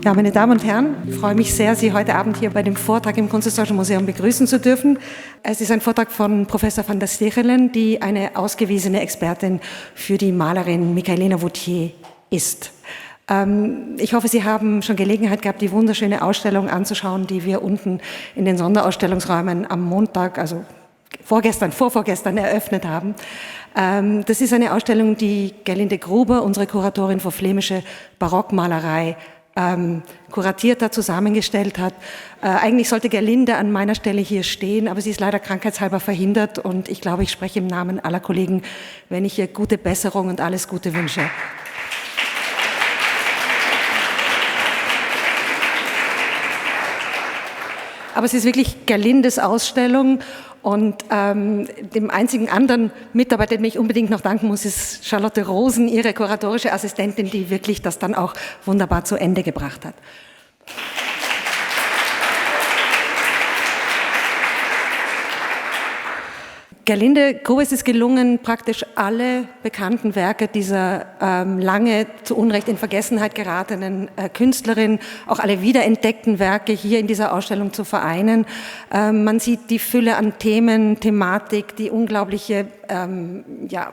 Ja, meine Damen und Herren, ich freue mich sehr, Sie heute Abend hier bei dem Vortrag im Kunsthistorischen Museum begrüßen zu dürfen. Es ist ein Vortrag von Professor van der Stighelen, die eine ausgewiesene Expertin für die Malerin Michaelina Wautier ist. Ich hoffe, Sie haben schon Gelegenheit gehabt, die wunderschöne Ausstellung anzuschauen, die wir unten in den Sonderausstellungsräumen am Montag, also vorvorgestern eröffnet haben. Das ist eine Ausstellung, die Gerlinde Gruber, unsere Kuratorin für flämische Barockmalerei, kuratiert hat, zusammengestellt hat. Eigentlich sollte Gerlinde an meiner Stelle hier stehen, aber sie ist leider krankheitshalber verhindert und ich glaube, ich spreche im Namen aller Kollegen, wenn ich ihr gute Besserung und alles Gute wünsche. Aber es ist wirklich Gerlindes Ausstellung und dem einzigen anderen Mitarbeiter, dem ich unbedingt noch danken muss, ist Charlotte Rosen, ihre kuratorische Assistentin, die wirklich das dann auch wunderbar zu Ende gebracht hat. Gerlinde Gruber ist es gelungen, praktisch alle bekannten Werke dieser lange zu Unrecht in Vergessenheit geratenen Künstlerin, auch alle wiederentdeckten Werke hier in dieser Ausstellung zu vereinen. Man sieht die Fülle an Themen, Thematik, die unglaubliche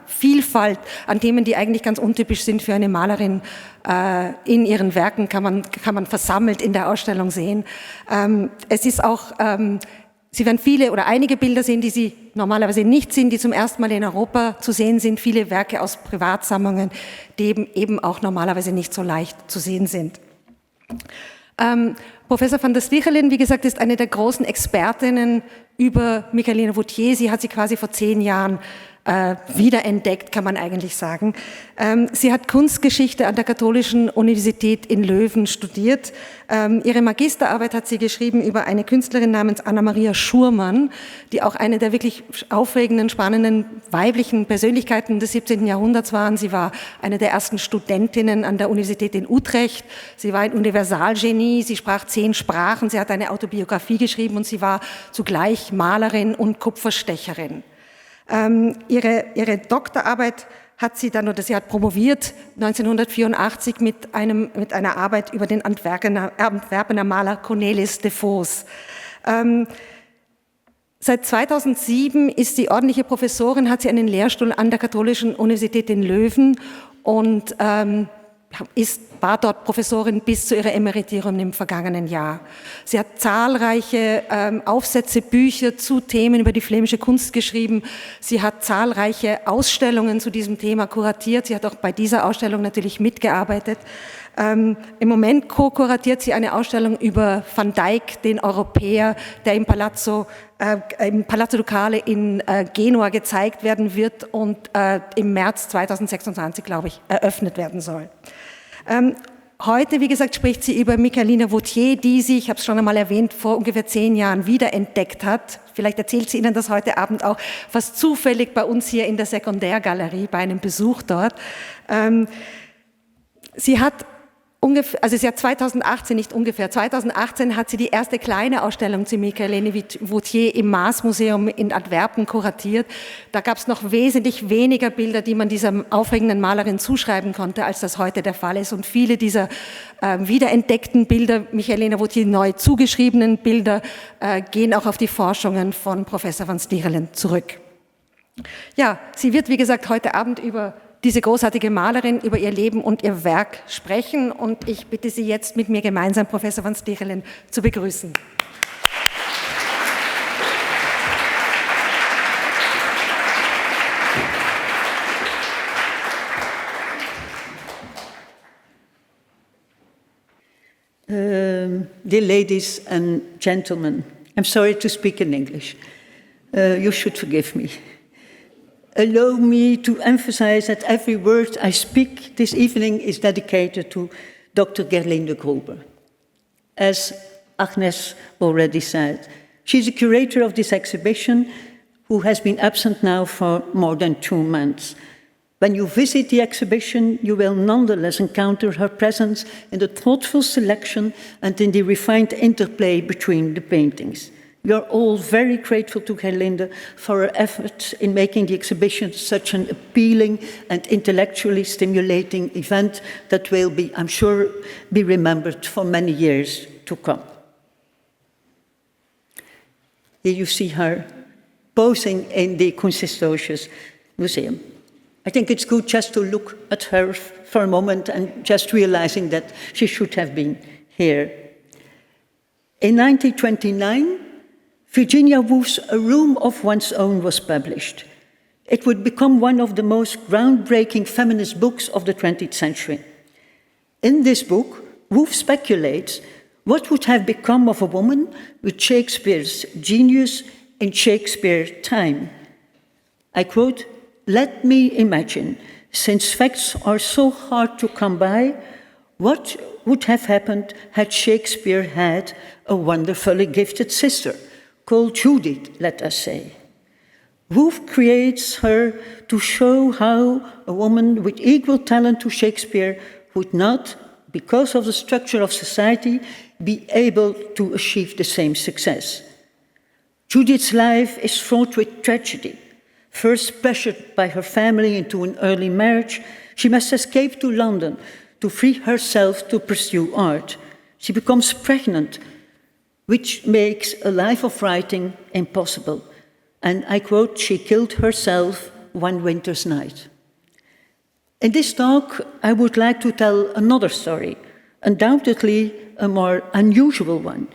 Vielfalt an Themen, die eigentlich ganz untypisch sind für eine Malerin. In ihren Werken kann man versammelt in der Ausstellung sehen. Es ist auch Sie werden viele oder einige Bilder sehen, die Sie normalerweise nicht sehen, die zum ersten Mal in Europa zu sehen sind. Viele Werke aus Privatsammlungen, die eben auch normalerweise nicht so leicht zu sehen sind. Professor van der Stighelen, wie gesagt, ist eine der großen Expertinnen über Michaelina Wautier. Sie hat sie quasi vor 10 Jahren wiederentdeckt, kann man eigentlich sagen. Sie hat Kunstgeschichte an der Katholischen Universität in Leuven studiert. Ihre Magisterarbeit hat sie geschrieben über eine Künstlerin namens Anna-Maria Schurmann, die auch eine der wirklich aufregenden, spannenden weiblichen Persönlichkeiten des 17. Jahrhunderts waren. Sie war eine der ersten Studentinnen an der Universität in Utrecht. Sie war ein Universalgenie, sie sprach 10 Sprachen, sie hat eine Autobiografie geschrieben und sie war zugleich Malerin und Kupferstecherin. Ihre Doktorarbeit hat sie dann, oder sie hat promoviert 1984 mit einer Arbeit über den Antwerpener Maler Cornelis de Vos. Seit 2007 ist sie ordentliche Professorin, hat sie einen Lehrstuhl an der Katholischen Universität in Leuven und war dort Professorin bis zu ihrer Emeritierung im vergangenen Jahr. Sie hat zahlreiche Aufsätze, Bücher zu Themen über die flämische Kunst geschrieben. Sie hat zahlreiche Ausstellungen zu diesem Thema kuratiert. Sie hat auch bei dieser Ausstellung natürlich mitgearbeitet. Im Moment co-kuratiert sie eine Ausstellung über Van Dyck, den Europäer, der im Palazzo Ducale in Genua gezeigt werden wird und im März 2026, glaube ich, eröffnet werden soll. Heute, wie gesagt, spricht sie über Michaelina Wautier, die sie, ich habe es schon einmal erwähnt, vor ungefähr 10 Jahren wiederentdeckt hat. Vielleicht erzählt sie Ihnen das heute Abend auch, fast zufällig bei uns hier in der Sekundärgalerie, bei einem Besuch dort. Sie hat 2018 hat sie die erste kleine Ausstellung zu Michaelina Wautier im Maas-Museum in Antwerpen kuratiert. Da gab es noch wesentlich weniger Bilder, die man dieser aufregenden Malerin zuschreiben konnte, als das heute der Fall ist. Und viele dieser wiederentdeckten Bilder, Michaelina Wautier neu zugeschriebenen Bilder, gehen auch auf die Forschungen von Professor van Stighelen zurück. Ja, sie wird, wie gesagt, heute Abend über diese großartige Malerin, über ihr Leben und ihr Werk sprechen. Und ich bitte Sie jetzt mit mir gemeinsam, Professor van Stighelen, zu begrüßen. Dear ladies and gentlemen, I'm sorry to speak in English. You should forgive me. Allow me to emphasize that every word I speak this evening is dedicated to Dr. Gerlinde Gruber. As Agnes already said, she's the curator of this exhibition who has been absent now for more than 2 months. When you visit the exhibition, you will nonetheless encounter her presence in the thoughtful selection and in the refined interplay between the paintings. We are all very grateful to Gerlinde for her efforts in making the exhibition such an appealing and intellectually stimulating event that will be, I'm sure, be remembered for many years to come. Here you see her posing in the Kunsthistorisches Museum. I think it's good just to look at her for a moment and just realizing that she should have been here. In 1929, Virginia Woolf's A Room of One's Own was published. It would become one of the most groundbreaking feminist books of the 20th century. In this book, Woolf speculates what would have become of a woman with Shakespeare's genius in Shakespeare's time. I quote, "Let me imagine, since facts are so hard to come by, what would have happened had Shakespeare had a wonderfully gifted sister, called Judith, let us say." Woolf creates her to show how a woman with equal talent to Shakespeare would not, because of the structure of society, be able to achieve the same success. Judith's life is fraught with tragedy. First pressured by her family into an early marriage, she must escape to London to free herself to pursue art. She becomes pregnant, which makes a life of writing impossible. And I quote, "She killed herself one winter's night." In this talk, I would like to tell another story, undoubtedly a more unusual one,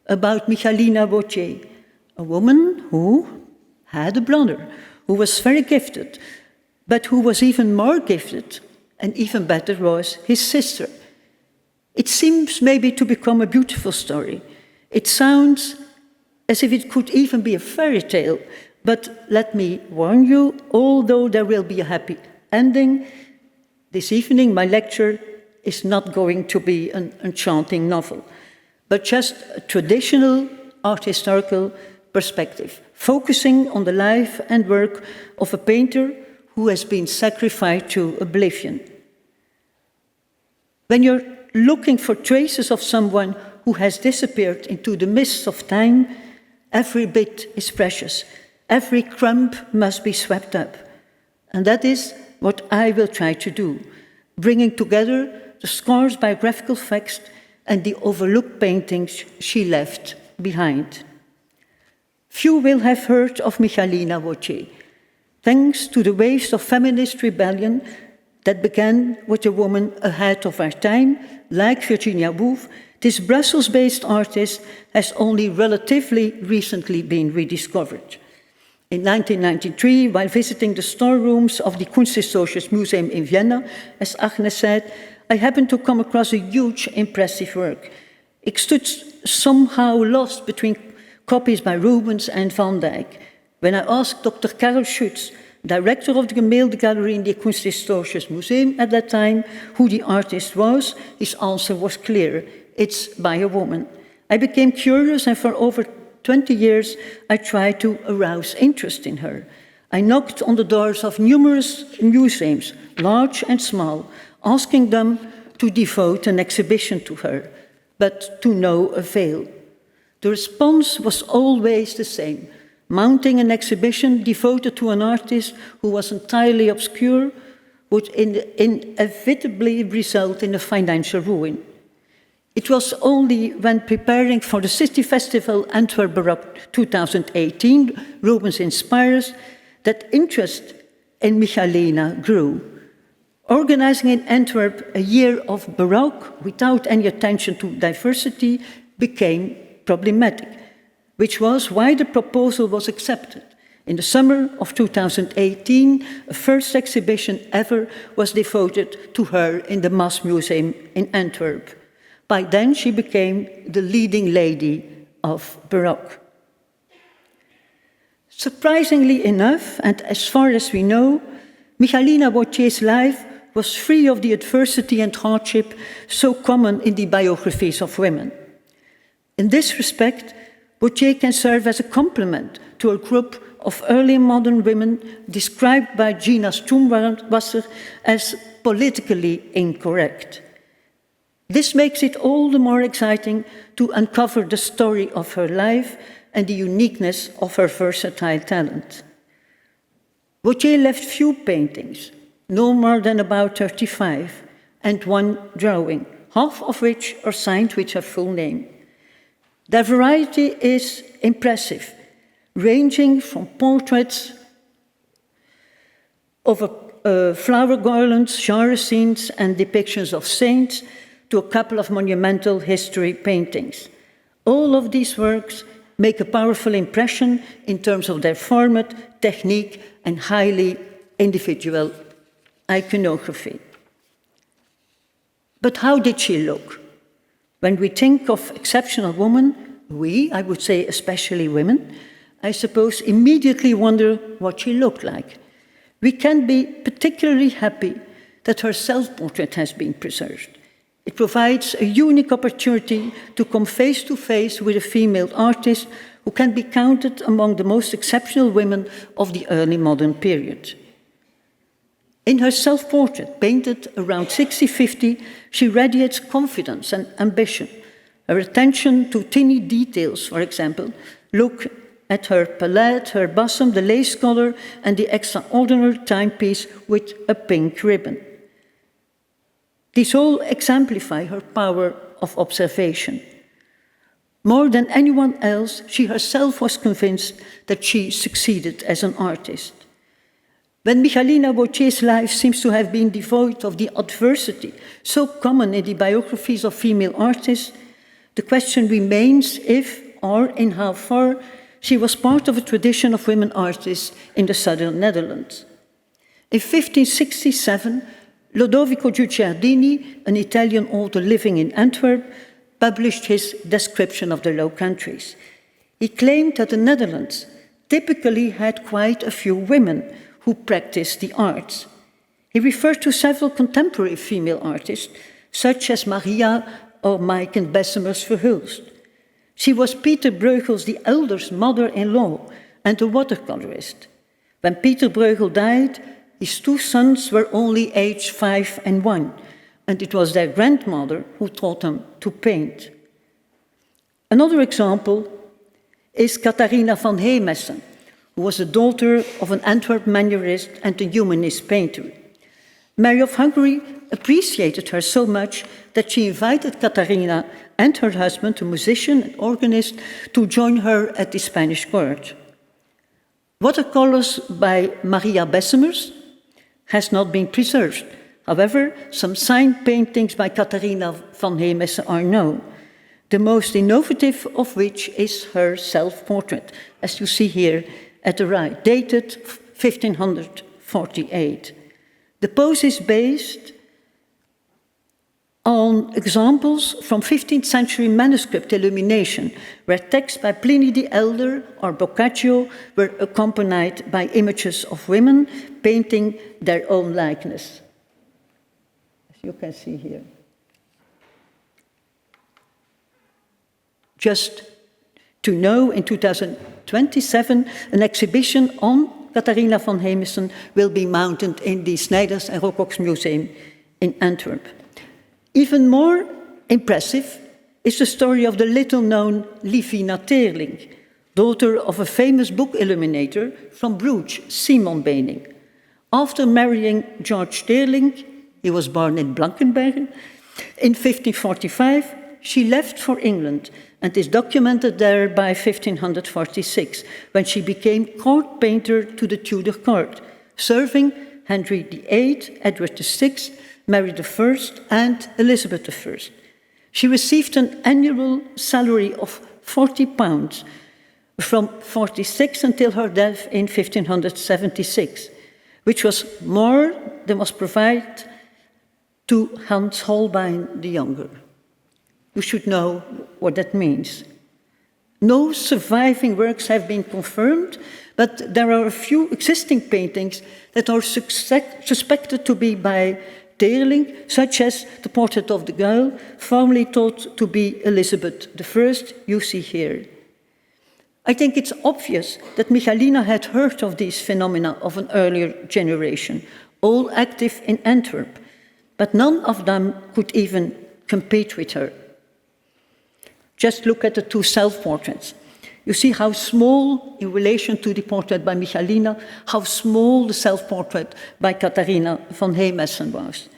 about Michaelina Wautier, a woman who had a brother, who was very gifted, but who was even more gifted, and even better was his sister. It seems maybe to become a beautiful story. It sounds as if it could even be a fairy tale, but let me warn you, although there will be a happy ending, this evening my lecture is not going to be an enchanting novel, but just a traditional art historical perspective, focusing on the life and work of a painter who has been sacrificed to oblivion. When you're looking for traces of someone who has disappeared into the mists of time, every bit is precious. Every crumb must be swept up. And that is what I will try to do, bringing together the scarce biographical facts and the overlooked paintings she left behind. Few will have heard of Michaelina Wautier. Thanks to the waves of feminist rebellion that began with a woman ahead of her time, like Virginia Woolf, this Brussels-based artist has only relatively recently been rediscovered. In 1993, while visiting the storerooms of the Kunsthistorisches Museum in Vienna, as Agnes said, I happened to come across a huge, impressive work. Ik stood somehow lost between copies by Rubens and Van Dyck. When I asked Dr. Karel Schütz, director of the Gemälde Gallery in the Kunsthistorisches Museum at that time, who the artist was, his answer was clear. It's by a woman. I became curious, and for over 20 years, I tried to arouse interest in her. I knocked on the doors of numerous museums, large and small, asking them to devote an exhibition to her, but to no avail. The response was always the same. Mounting an exhibition devoted to an artist who was entirely obscure would inevitably result in a financial ruin. It was only when preparing for the City Festival Antwerp Baroque 2018, Rubens Inspires, that interest in Michaelina grew. Organizing in Antwerp a year of Baroque without any attention to diversity became problematic, which was why the proposal was accepted. In the summer of 2018, a first exhibition ever was devoted to her in the Maas Museum in Antwerp. By then, she became the leading lady of Baroque. Surprisingly enough, and as far as we know, Michaelina Wautier's life was free of the adversity and hardship so common in the biographies of women. In this respect, Wautier can serve as a complement to a group of early modern women described by Gina Stumwasser as politically incorrect. This makes it all the more exciting to uncover the story of her life and the uniqueness of her versatile talent. Wautier left few paintings, no more than about 35, and one drawing, half of which are signed with her full name. Their variety is impressive, ranging from portraits of flower garlands, genre scenes, and depictions of saints to a couple of monumental history paintings. All of these works make a powerful impression in terms of their format, technique, and highly individual iconography. But how did she look? When we think of exceptional women, I would say especially women, I suppose immediately wonder what she looked like. We can be particularly happy that her self-portrait has been preserved. It provides a unique opportunity to come face to face with a female artist who can be counted among the most exceptional women of the early modern period. In her self-portrait, painted around 1650, she radiates confidence and ambition. Her attention to tiny details, for example, look at her palette, her bosom, the lace collar, and the extraordinary timepiece with a pink ribbon. These all exemplify her power of observation. More than anyone else, she herself was convinced that she succeeded as an artist. When Michaelina Wautier's life seems to have been devoid of the adversity so common in the biographies of female artists, the question remains if, or in how far, she was part of a tradition of women artists in the southern Netherlands. In 1567, Lodovico Guicciardini, an Italian author living in Antwerp, published his description of the Low Countries. He claimed that the Netherlands typically had quite a few women who practiced the arts. He referred to several contemporary female artists, such as Maria or Maiken Bessemer's Verhulst. She was Peter Bruegel's the elder's mother-in-law and a watercolorist. When Peter Bruegel died, his two sons were only aged 5 and 1, and it was their grandmother who taught them to paint. Another example is Katharina van Heemessen, who was the daughter of an Antwerp manualist and a humanist painter. Mary of Hungary appreciated her so much that she invited Katharina and her husband, a musician and organist, to join her at the Spanish court. Watercolors by Maria Bessemers has not been preserved. However, some signed paintings by Katharina van Heemessen are known, the most innovative of which is her self-portrait, as you see here at the right, dated 1548. The pose is based on examples from 15th century manuscript illumination, where texts by Pliny the Elder or Boccaccio were accompanied by images of women painting their own likeness, as you can see here. Just to know, in 2027, an exhibition on Katharina van Heemessen will be mounted in the Snijders and Rocox Museum in Antwerp. Even more impressive is the story of the little-known Livina Teerling, daughter of a famous book illuminator from Bruges, Simon Bening. After marrying George Teerling, he was born in Blankenbergen, in 1545, she left for England and is documented there by 1546, when she became court painter to the Tudor court, serving Henry VIII, Edward VI, Mary I, and Elizabeth I. She received an annual salary of £40 from 46 until her death in 1576, which was more than was provided to Hans Holbein the Younger. You should know what that means. No surviving works have been confirmed, but there are a few existing paintings that are suspected to be by Teerling, such as the portrait of the girl, formerly thought to be Elizabeth I, you see here. I think it's obvious that Michaelina had heard of these phenomena of an earlier generation, all active in Antwerp, but none of them could even compete with her. Just look at the two self-portraits. You see how small, in relation to the portrait by Michaelina, how small the self-portrait by Katharina van Hemessen was.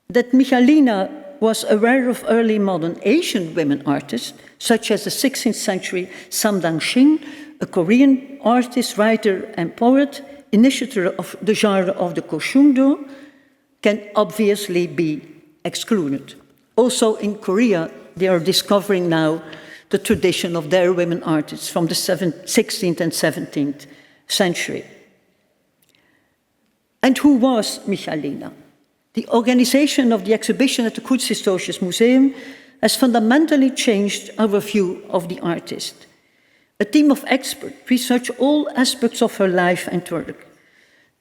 That Michaelina was aware of early modern Asian women artists, such as the 16th century Sam Dang-shin, a Korean artist, writer, and poet, initiator of the genre of the Koshungdo, can obviously be excluded. Also in Korea, they are discovering now the tradition of their women artists from the 16th and 17th century. And who was Michaelina? The organization of the exhibition at the Kunsthistorisches Museum has fundamentally changed our view of the artist. A team of experts researched all aspects of her life and work.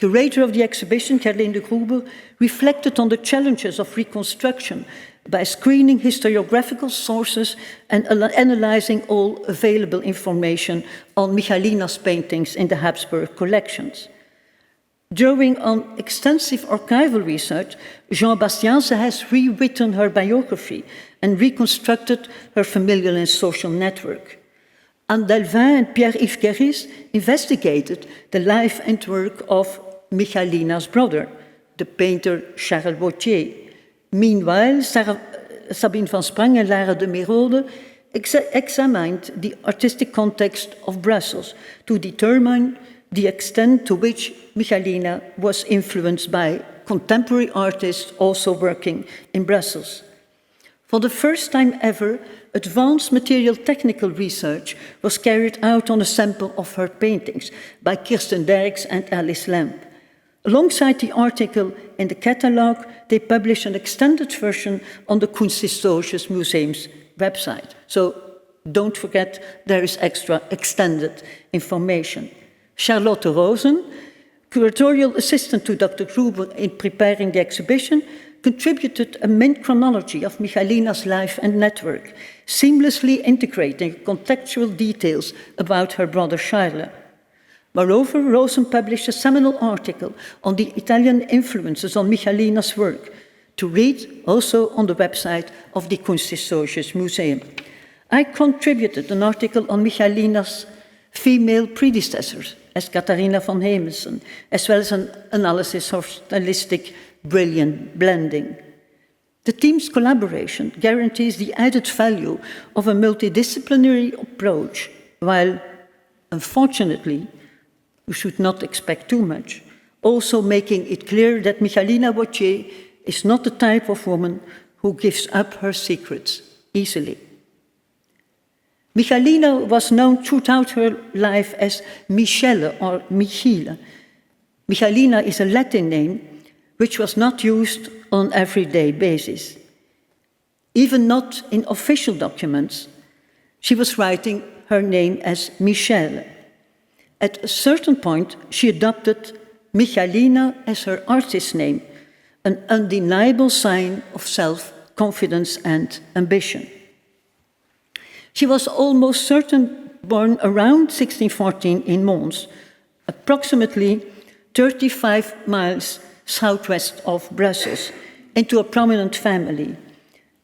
Curator of the exhibition, Katlijne, reflected on the challenges of reconstruction by screening historiographical sources and analyzing all available information on Michaelina's paintings in the Habsburg collections. Drawing on extensive archival research, Jean Bastianse has rewritten her biography and reconstructed her familial and social network. Anne Delvin and Pierre-Yves Guéris investigated the life and work of Michaelina's brother, the painter Charles Wautier. Meanwhile, Sabine van Sprang and Lara de Merode examined the artistic context of Brussels to determine the extent to which Michaelina was influenced by contemporary artists also working in Brussels. For the first time ever, advanced material technical research was carried out on a sample of her paintings by Kirsten Derks and Alice Lamb. Alongside the article in the catalogue, they published an extended version on the Kunsthistorisches Museum's website. So don't forget, there is extra extended information. Charlotte Rosen, curatorial assistant to Dr. Gruber in preparing the exhibition, contributed a mint chronology of Michaelina's life and network, seamlessly integrating contextual details about her brother Charles. Moreover, Rosen published a seminal article on the Italian influences on Michaelina's work, to read also on the website of the Kunsthistorisches Museum. I contributed an article on Michaelina's female predecessors, as Katharina van Hemessen, as well as an analysis of stylistic brilliant blending. The team's collaboration guarantees the added value of a multidisciplinary approach, while, unfortunately, we should not expect too much, also making it clear that Michaelina Wautier is not the type of woman who gives up her secrets easily. Michaelina was known throughout her life as Michele or Michile. Michaelina is a Latin name which was not used on an everyday basis. Even not in official documents, she was writing her name as Michele. At a certain point, she adopted Michaelina as her artist name, an undeniable sign of self-confidence and ambition. She was almost certainly born around 1614 in Mons, approximately 35 miles southwest of Brussels, into a prominent family.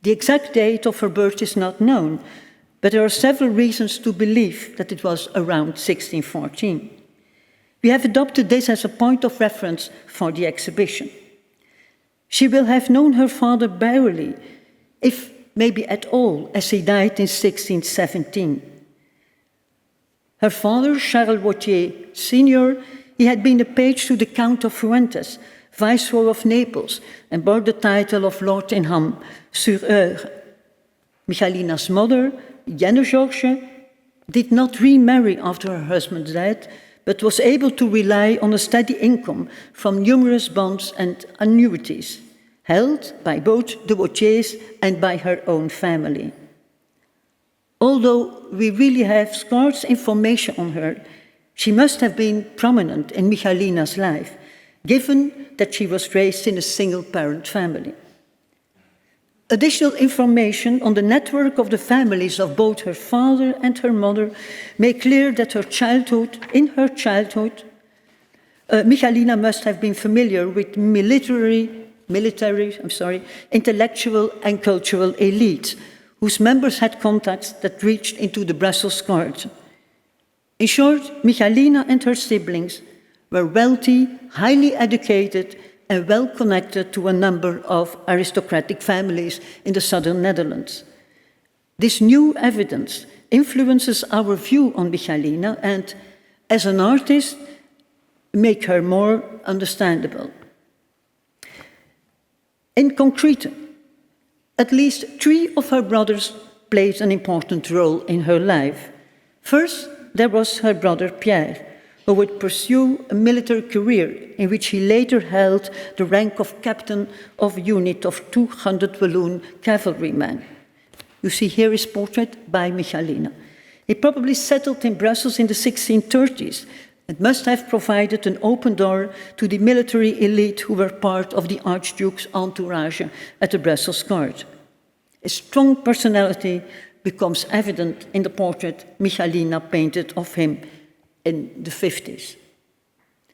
The exact date of her birth is not known, but there are several reasons to believe that it was around 1614. We have adopted this as a point of reference for the exhibition. She will have known her father barely, if maybe at all, as he died in 1617. Her father, Charles Wautier Sr., he had been a page to the Count of Fuentes, Viceroy of Naples, and bore the title of Lord Inham sur Eure. Michaelina's mother, Jenne Georges, did not remarry after her husband's death, but was able to rely on a steady income from numerous bonds and annuities, held by both the Wautiers and by her own family. Although we really have scarce information on her, she must have been prominent in Michaelina's life, given that she was raised in a single-parent family. Additional information on the network of the families of both her father and her mother make clear that in her childhood, Michaelina must have been familiar with military, intellectual and cultural elites whose members had contacts that reached into the Brussels court. In short, Michaelina and her siblings were wealthy, highly educated, and well connected to a number of aristocratic families in the southern Netherlands. This new evidence influences our view on Michaelina and, as an artist, make her more understandable. In concrete, at least 3 of her brothers played an important role in her life. First, there was her brother Pierre, who would pursue a military career in which he later held the rank of captain of a unit of 200 Walloon cavalrymen. You see here his portrait by Michaelina. He probably settled in Brussels in the 1630s and must have provided an open door to the military elite who were part of the Archduke's entourage at the Brussels court. A strong personality becomes evident in the portrait Michaelina painted of him in the 50s.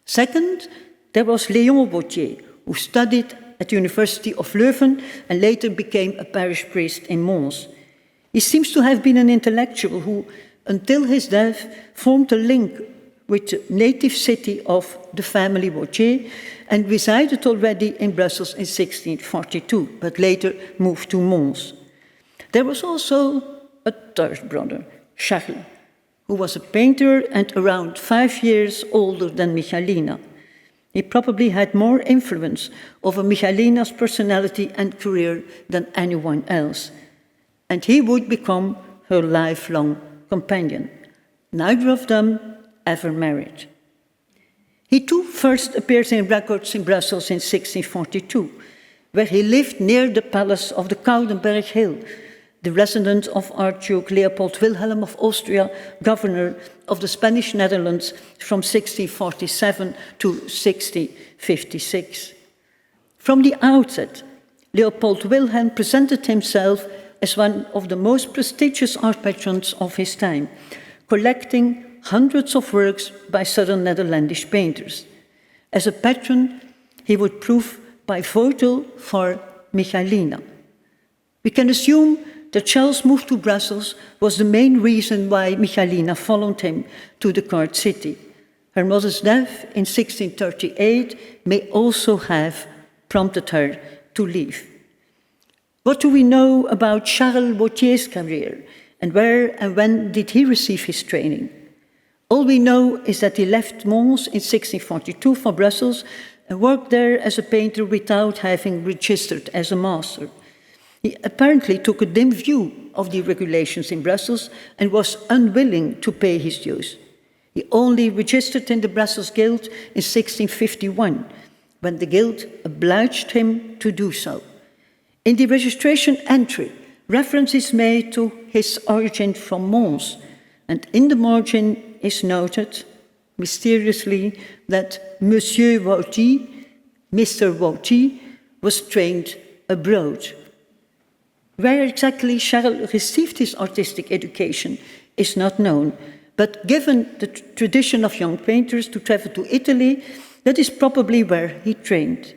Second, there was Léon Wautier, who studied at the University of Leuven and later became a parish priest in Mons. He seems to have been an intellectual who, until his death, formed a link with the native city of the family Wautier and resided already in Brussels in 1642, but later moved to Mons. There was also a third brother, Charles, who was a painter and around 5 years older than Michaelina. He probably had more influence over Michaelina's personality and career than anyone else, and he would become her lifelong companion. Neither of them ever married. He too first appears in records in Brussels in 1642, where he lived near the palace of the Koudenberg Hill, the residence of Archduke Leopold Wilhelm of Austria, governor of the Spanish Netherlands from 1647 to 1656. From the outset, Leopold Wilhelm presented himself as one of the most prestigious art patrons of his time, collecting hundreds of works by southern Netherlandish painters. As a patron, he would prove pivotal for Michaelina. We can assume that Charles' move to Brussels was the main reason why Michaelina followed him to the court city. Her mother's death in 1638 may also have prompted her to leave. What do we know about Charles Wautier's career, and where and when did he receive his training? All we know is that he left Mons in 1642 for Brussels and worked there as a painter without having registered as a master. He apparently took a dim view of the regulations in Brussels and was unwilling to pay his dues. He only registered in the Brussels Guild in 1651, when the Guild obliged him to do so. In the registration entry, reference is made to his origin from Mons, and in the margin is noted, mysteriously, that Monsieur Wautier, Mr. Wautier, was trained abroad. Where exactly Charles received his artistic education is not known, but given the tradition of young painters to travel to Italy, that is probably where he trained.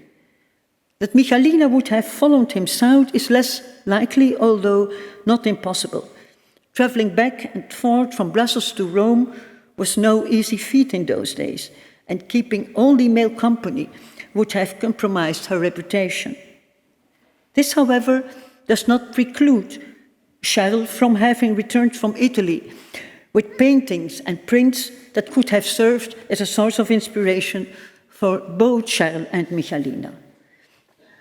That Michaelina would have followed him south is less likely, although not impossible. Traveling back and forth from Brussels to Rome was no easy feat in those days, and keeping only male company would have compromised her reputation. This, however, does not preclude Charles from having returned from Italy with paintings and prints that could have served as a source of inspiration for both Charles and Michaelina.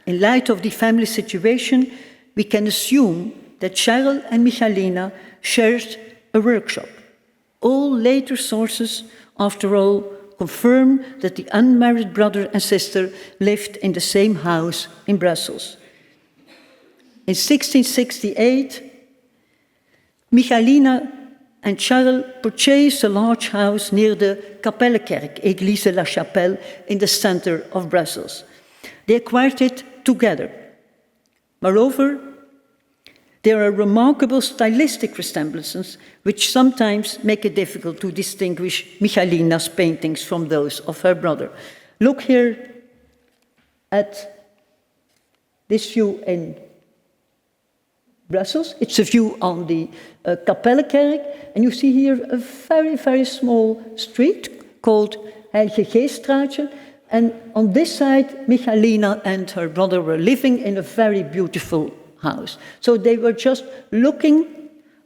In light of the family situation, we can assume that Charles and Michaelina shared a workshop. All later sources, after all, confirm that the unmarried brother and sister lived in the same house in Brussels. In 1668, Michaelina and Charles purchased a large house near the Kapellenkerk, Église la Chapelle, in the center of Brussels. They acquired it together. Moreover, there are remarkable stylistic resemblances which sometimes make it difficult to distinguish Michaelina's paintings from those of her brother. Look here at this view in Brussels. It's a view on the Kapellenkerk, and you see here a very, very small street called Heilige Geeststraatje, and on this side, Michaelina and her brother were living in a very beautiful house. So they were just looking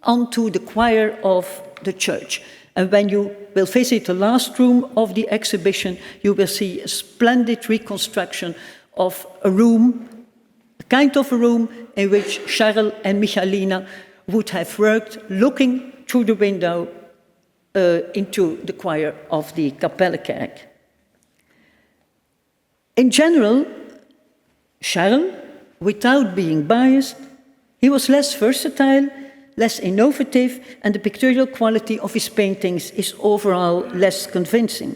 onto the choir of the church. And when you will visit the last room of the exhibition, you will see a splendid reconstruction of a room, a kind of a room in which Charles and Michaelina would have worked, looking through the window into the choir of the Kapellenkerk. In general, Charles, without being biased, he was less versatile, less innovative, and the pictorial quality of his paintings is overall less convincing.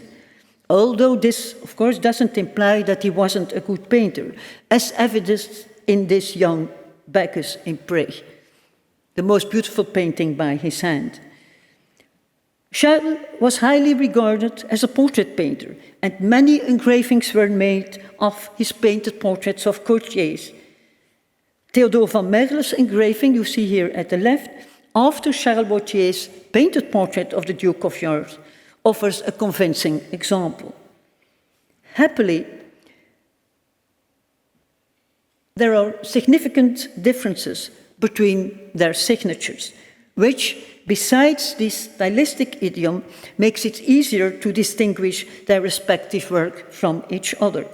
Although this, of course, doesn't imply that he wasn't a good painter, as evidenced in this young Bacchus in Prague, the most beautiful painting by his hand. Charles was highly regarded as a portrait painter, and many engravings were made of his painted portraits of courtiers. Theodore van Merle's engraving, you see here at the left, after Charles Wautier's painted portrait of the Duke of York, offers a convincing example. Happily, there are significant differences between their signatures, which, besides this stylistic idiom, makes it easier to distinguish their respective work from each other.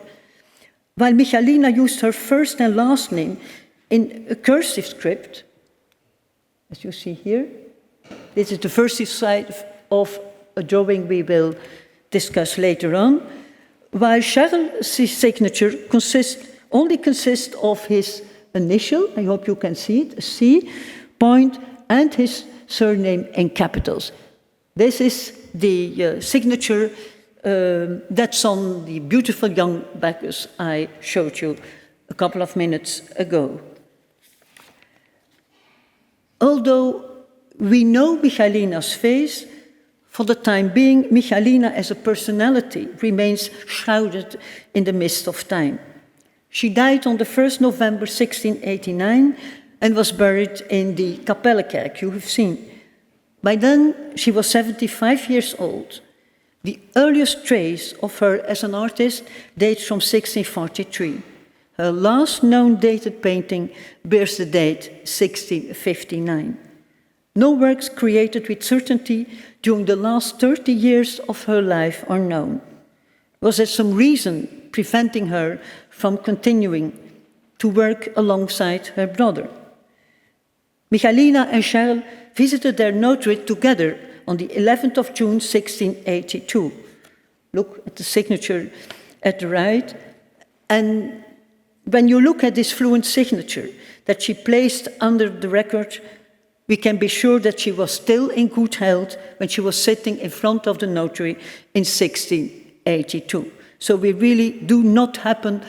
While Michaelina used her first and last name in a cursive script, as you see here, this is the cursive side of a drawing we will discuss later on, while Charles' signature only consists of his initial, I hope you can see it, a C, point, and his surname in capitals. This is the signature that's on the beautiful young Bacchus I showed you a couple of minutes ago. Although we know Michaelina's face, for the time being, Michaelina as a personality remains shrouded in the mist of time. She died on the 1st November 1689 and was buried in the Kapellenkerk you have seen. By then, she was 75 years old. The earliest trace of her as an artist dates from 1643. Her last known dated painting bears the date 1659. No works created with certainty during the last 30 years of her life are known. Was there some reason preventing her from continuing to work alongside her brother? Michaelina and Charles visited their notary together on the 11th of June 1682. Look at the signature at the right. And when you look at this fluent signature that she placed under the record, we can be sure that she was still in good health when she was sitting in front of the notary in 1682. So we really do not know,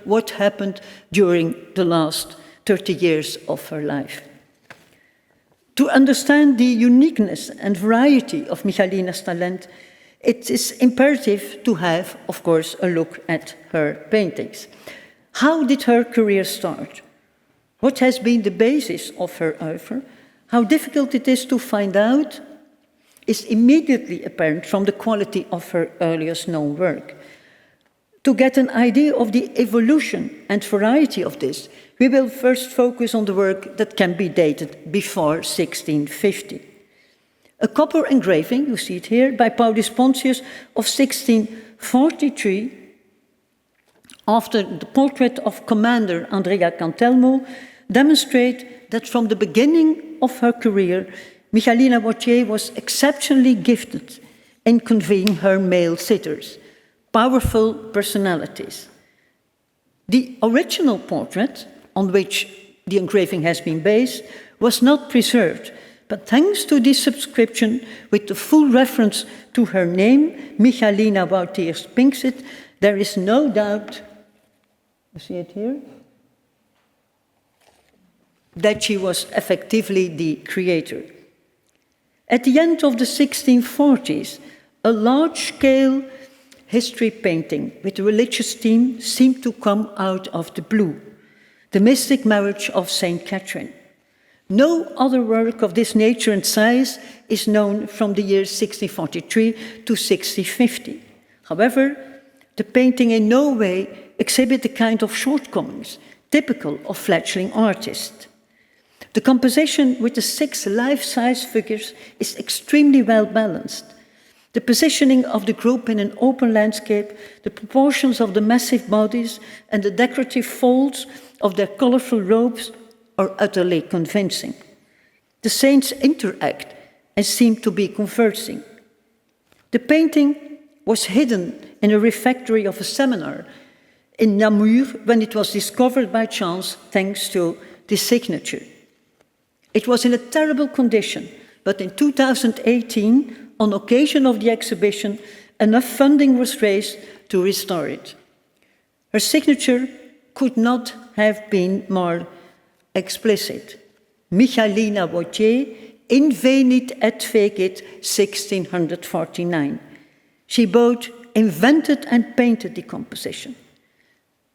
what happened during the last 30 years of her life. To understand the uniqueness and variety of Michaelina's talent, it is imperative to have, of course, a look at her paintings. How did her career start? What has been the basis of her oeuvre? How difficult it is to find out is immediately apparent from the quality of her earliest known work. To get an idea of the evolution and variety of this, we will first focus on the work that can be dated before 1650. A copper engraving, you see it here, by Paulus Pontius of 1643, after the portrait of Commander Andrea Cantelmo, demonstrate that from the beginning of her career, Michaelina Wautier was exceptionally gifted in conveying her male sitters, powerful personalities. The original portrait, on which the engraving has been based, was not preserved, but thanks to this subscription with the full reference to her name, Michaelina Wautier Spinksit, there is no doubt, you see it here, that she was effectively the creator. At the end of the 1640s, a large-scale history painting with a religious theme seemed to come out of the blue. the mystic marriage of Saint Catherine. No other work of this nature and size is known from the years 1643 to 1650. However, the painting in no way exhibits the kind of shortcomings typical of fledgling artists. The composition with the 6 life-size figures is extremely well balanced. The positioning of the group in an open landscape, the proportions of the massive bodies, and the decorative folds of their colorful robes are utterly convincing. The saints interact and seem to be conversing. The painting was hidden in a refectory of a seminar in Namur when it was discovered by chance thanks to the signature. It was in a terrible condition, but in 2018, on occasion of the exhibition, enough funding was raised to restore it. Her signature could not have been more explicit. Michaelina Wautier, invenit et fecit, 1649. She both invented and painted the composition.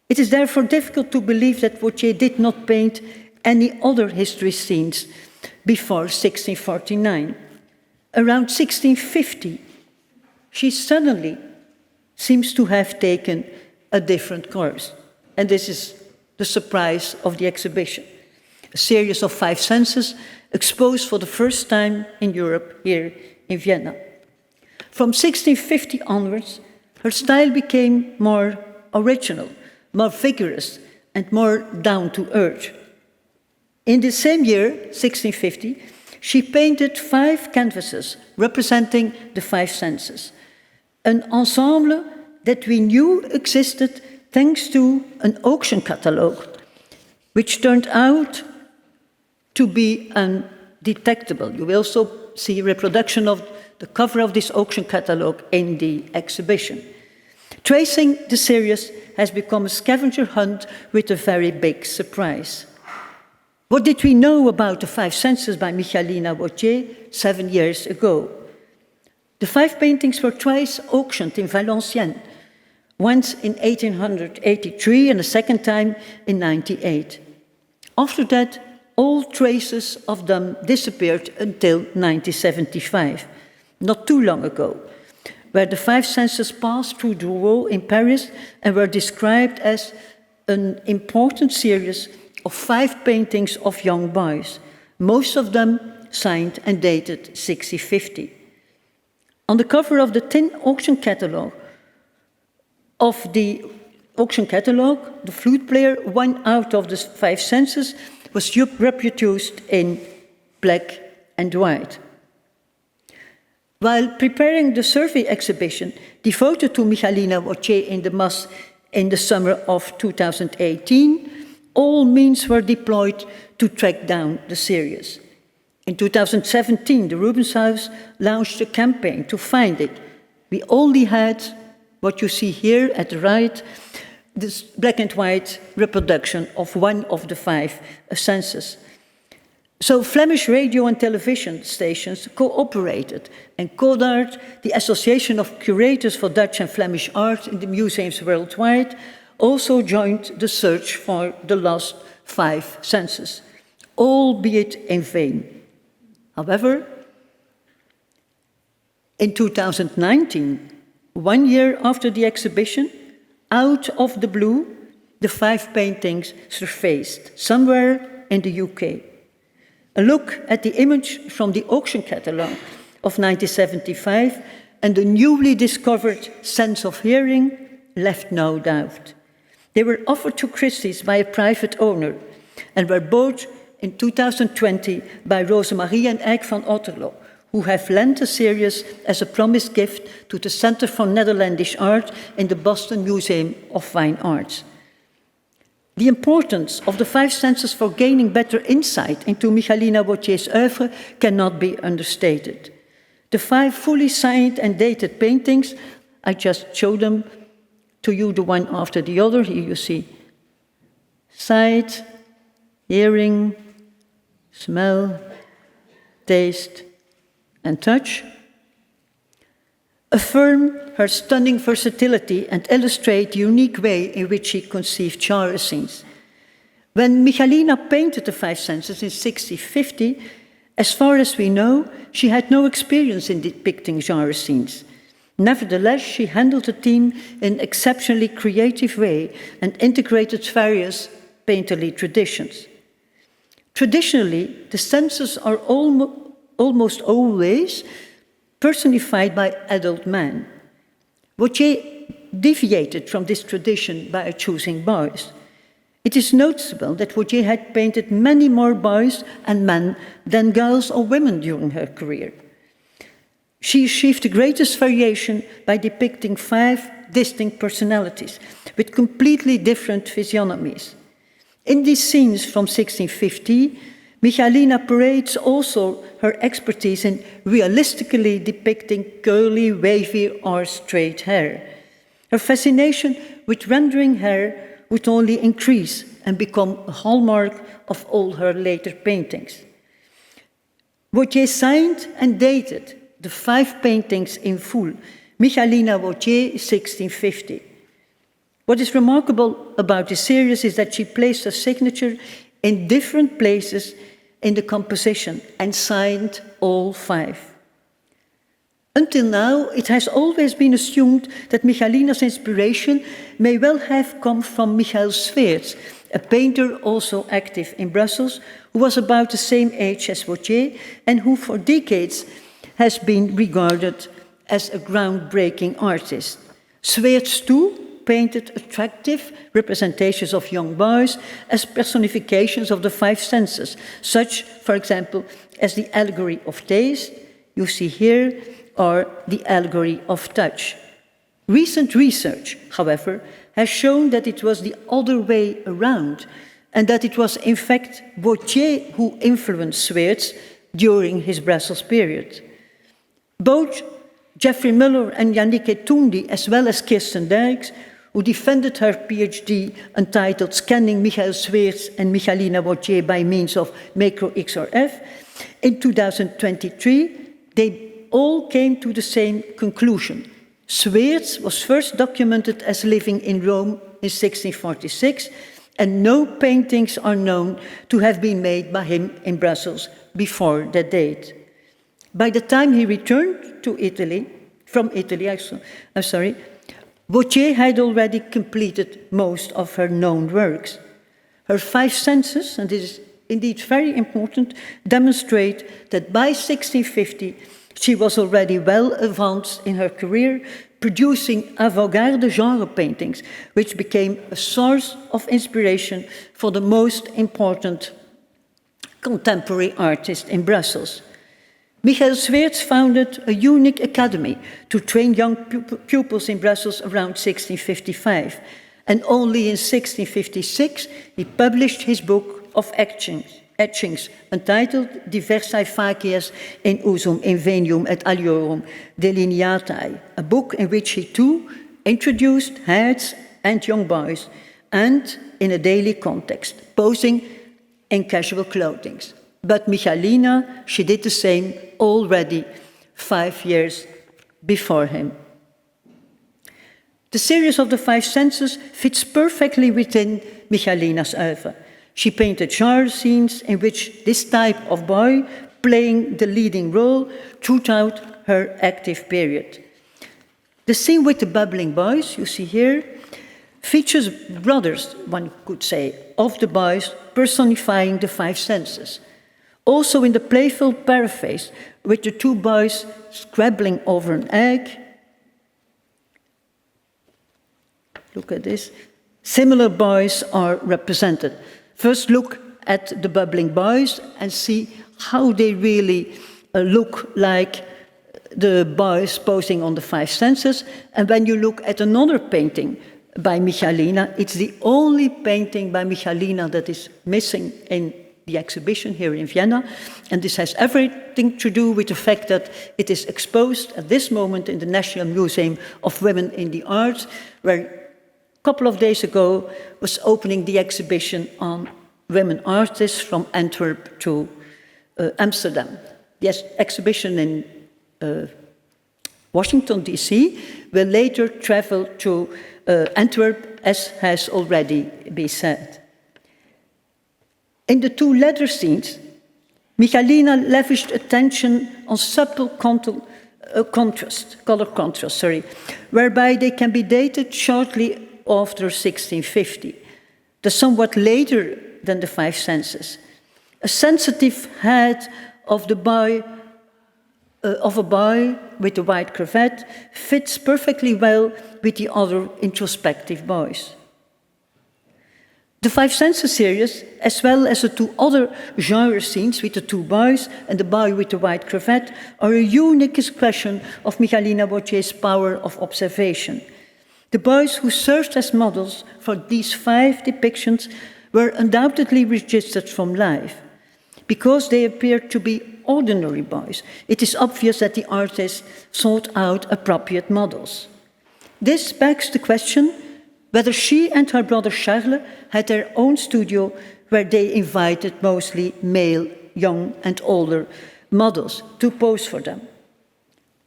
It is therefore difficult to believe that Wautier did not paint any other history scenes before 1649. Around 1650, she suddenly seems to have taken a different course. And this is the surprise of the exhibition. A series of 5 senses exposed for the first time in Europe here in Vienna. From 1650 onwards, her style became more original, more vigorous, and more down to earth. In the same year, 1650, she painted 5 canvases representing the 5 senses, an ensemble that we knew existed thanks to an auction catalogue, which turned out to be undetectable. You will also see a reproduction of the cover of this auction catalogue in the exhibition. Tracing the series has become a scavenger hunt with a very big surprise. What did we know about the 5 senses by Michaelina Wautier 7 years ago? The 5 paintings were twice auctioned in Valenciennes, once in 1883 and a second time in 98. After that, all traces of them disappeared until 1975, not too long ago, where the 5 senses passed through Drouot in Paris and were described as an important series of 5 paintings of young boys, most of them signed and dated 1650. On the cover of the tin auction catalogue, the flute player, one out of the 5 senses, was reproduced in black and white. While preparing the survey exhibition devoted to Michaelina Wautier in the summer of 2018, all means were deployed to track down the series. In 2017, the Rubens House launched a campaign to find it. We only had what you see here at the right, this black and white reproduction of one of the 5 senses. So Flemish radio and television stations cooperated, and CODART, the Association of Curators for Dutch and Flemish Art in the museums worldwide, also joined the search for the lost 5 senses, albeit in vain. However, in 2019, 1 year after the exhibition, out of the blue, the 5 paintings surfaced somewhere in the UK. A look at the image from the auction catalogue of 1975 and the newly discovered sense of hearing left no doubt. They were offered to Christie's by a private owner and were bought in 2020 by Rosemarie and Eik van Otterlo, who have lent the series as a promised gift to the Center for Netherlandish Art in the Boston Museum of Fine Arts. The importance of the 5 senses for gaining better insight into Michaelina Wautier's oeuvre cannot be understated. The 5 fully signed and dated paintings, I just show them to you the one after the other. Here you see sight, hearing, smell, taste, and touch, affirm her stunning versatility and illustrate the unique way in which she conceived genre scenes. When Michaelina painted the five senses in 1650, as far as we know, she had no experience in depicting genre scenes. Nevertheless, she handled the theme in an exceptionally creative way and integrated various painterly traditions. Traditionally, the senses are almost always personified by adult men. Wautier deviated from this tradition by choosing boys. It is noticeable that Wautier had painted many more boys and men than girls or women during her career. She achieved the greatest variation by depicting 5 distinct personalities with completely different physiognomies. In these scenes from 1650, Michaelina parades also her expertise in realistically depicting curly, wavy, or straight hair. Her fascination with rendering hair would only increase and become a hallmark of all her later paintings. Wautier signed and dated the 5 paintings in full, Michaelina Wautier, 1650. What is remarkable about this series is that she placed her signature in different places in the composition and signed all 5. Until now, it has always been assumed that Michaelina's inspiration may well have come from Michael Sweerts, a painter also active in Brussels, who was about the same age as Wautier and who for decades has been regarded as a groundbreaking artist. Sweerts, too, painted attractive representations of young boys as personifications of the 5 senses, such, for example, as the allegory of taste, you see here, or the allegory of touch. Recent research, however, has shown that it was the other way around, and that it was in fact Wautier who influenced Sweerts during his Brussels period. Both Geoffrey Muller and Yannick Toundi, as well as Kirsten Derks, who defended her PhD entitled Scanning Michael Sweerts and Michaelina Wautier by means of macro XRF, in 2023, they all came to the same conclusion. Sweerts was first documented as living in Rome in 1646, and no paintings are known to have been made by him in Brussels before that date. By the time he returned to Italy, Wautier had already completed most of her known works. Her 5 senses, and this is indeed very important, demonstrate that by 1650 she was already well advanced in her career, producing avant-garde genre paintings, which became a source of inspiration for the most important contemporary artists in Brussels. Michael Sweerts founded a unique academy to train young pupils in Brussels around 1655, and only in 1656 he published his book of etchings entitled Diversae Facies in Usum Invenium et Aliorum Delineatae, a book in which he too introduced heads and young boys, and in a daily context, posing in casual clothing. But Michaelina, she did the same already 5 years before him. The series of the 5 senses fits perfectly within Michaelina's oeuvre. She painted genre scenes in which this type of boy playing the leading role throughout her active period. The scene with the bubbling boys, you see here, features brothers, one could say, of the boys personifying the 5 senses. Also in the playful paraphrase with the 2 boys scrabbling over an egg. Look at this. Similar boys are represented. First look at the bubbling boys and see how they really look like the boys posing on the 5 senses. And when you look at another painting by Michaelina, it's the only painting by Michaelina that is missing in the exhibition here in Vienna, and this has everything to do with the fact that it is exposed at this moment in the National Museum of Women in the Arts, where a couple of days ago was opening the exhibition on women artists from Antwerp to Amsterdam. The exhibition in Washington, D.C. will later travel to Antwerp, as has already been said. In the two latter scenes, Michaelina lavished attention on subtle color contrast, whereby they can be dated shortly after 1650, the somewhat later than the five senses. A sensitive head of a boy with a white cravat fits perfectly well with the other introspective boys. The Five Senses series, as well as the two other genre scenes with the two boys and the boy with the white cravat, are a unique expression of Michaelina Wautier's power of observation. The boys who served as models for these five depictions were undoubtedly registered from life. Because they appeared to be ordinary boys, it is obvious that the artist sought out appropriate models. This begs the question whether she and her brother Charles had their own studio where they invited mostly male, young and older models to pose for them.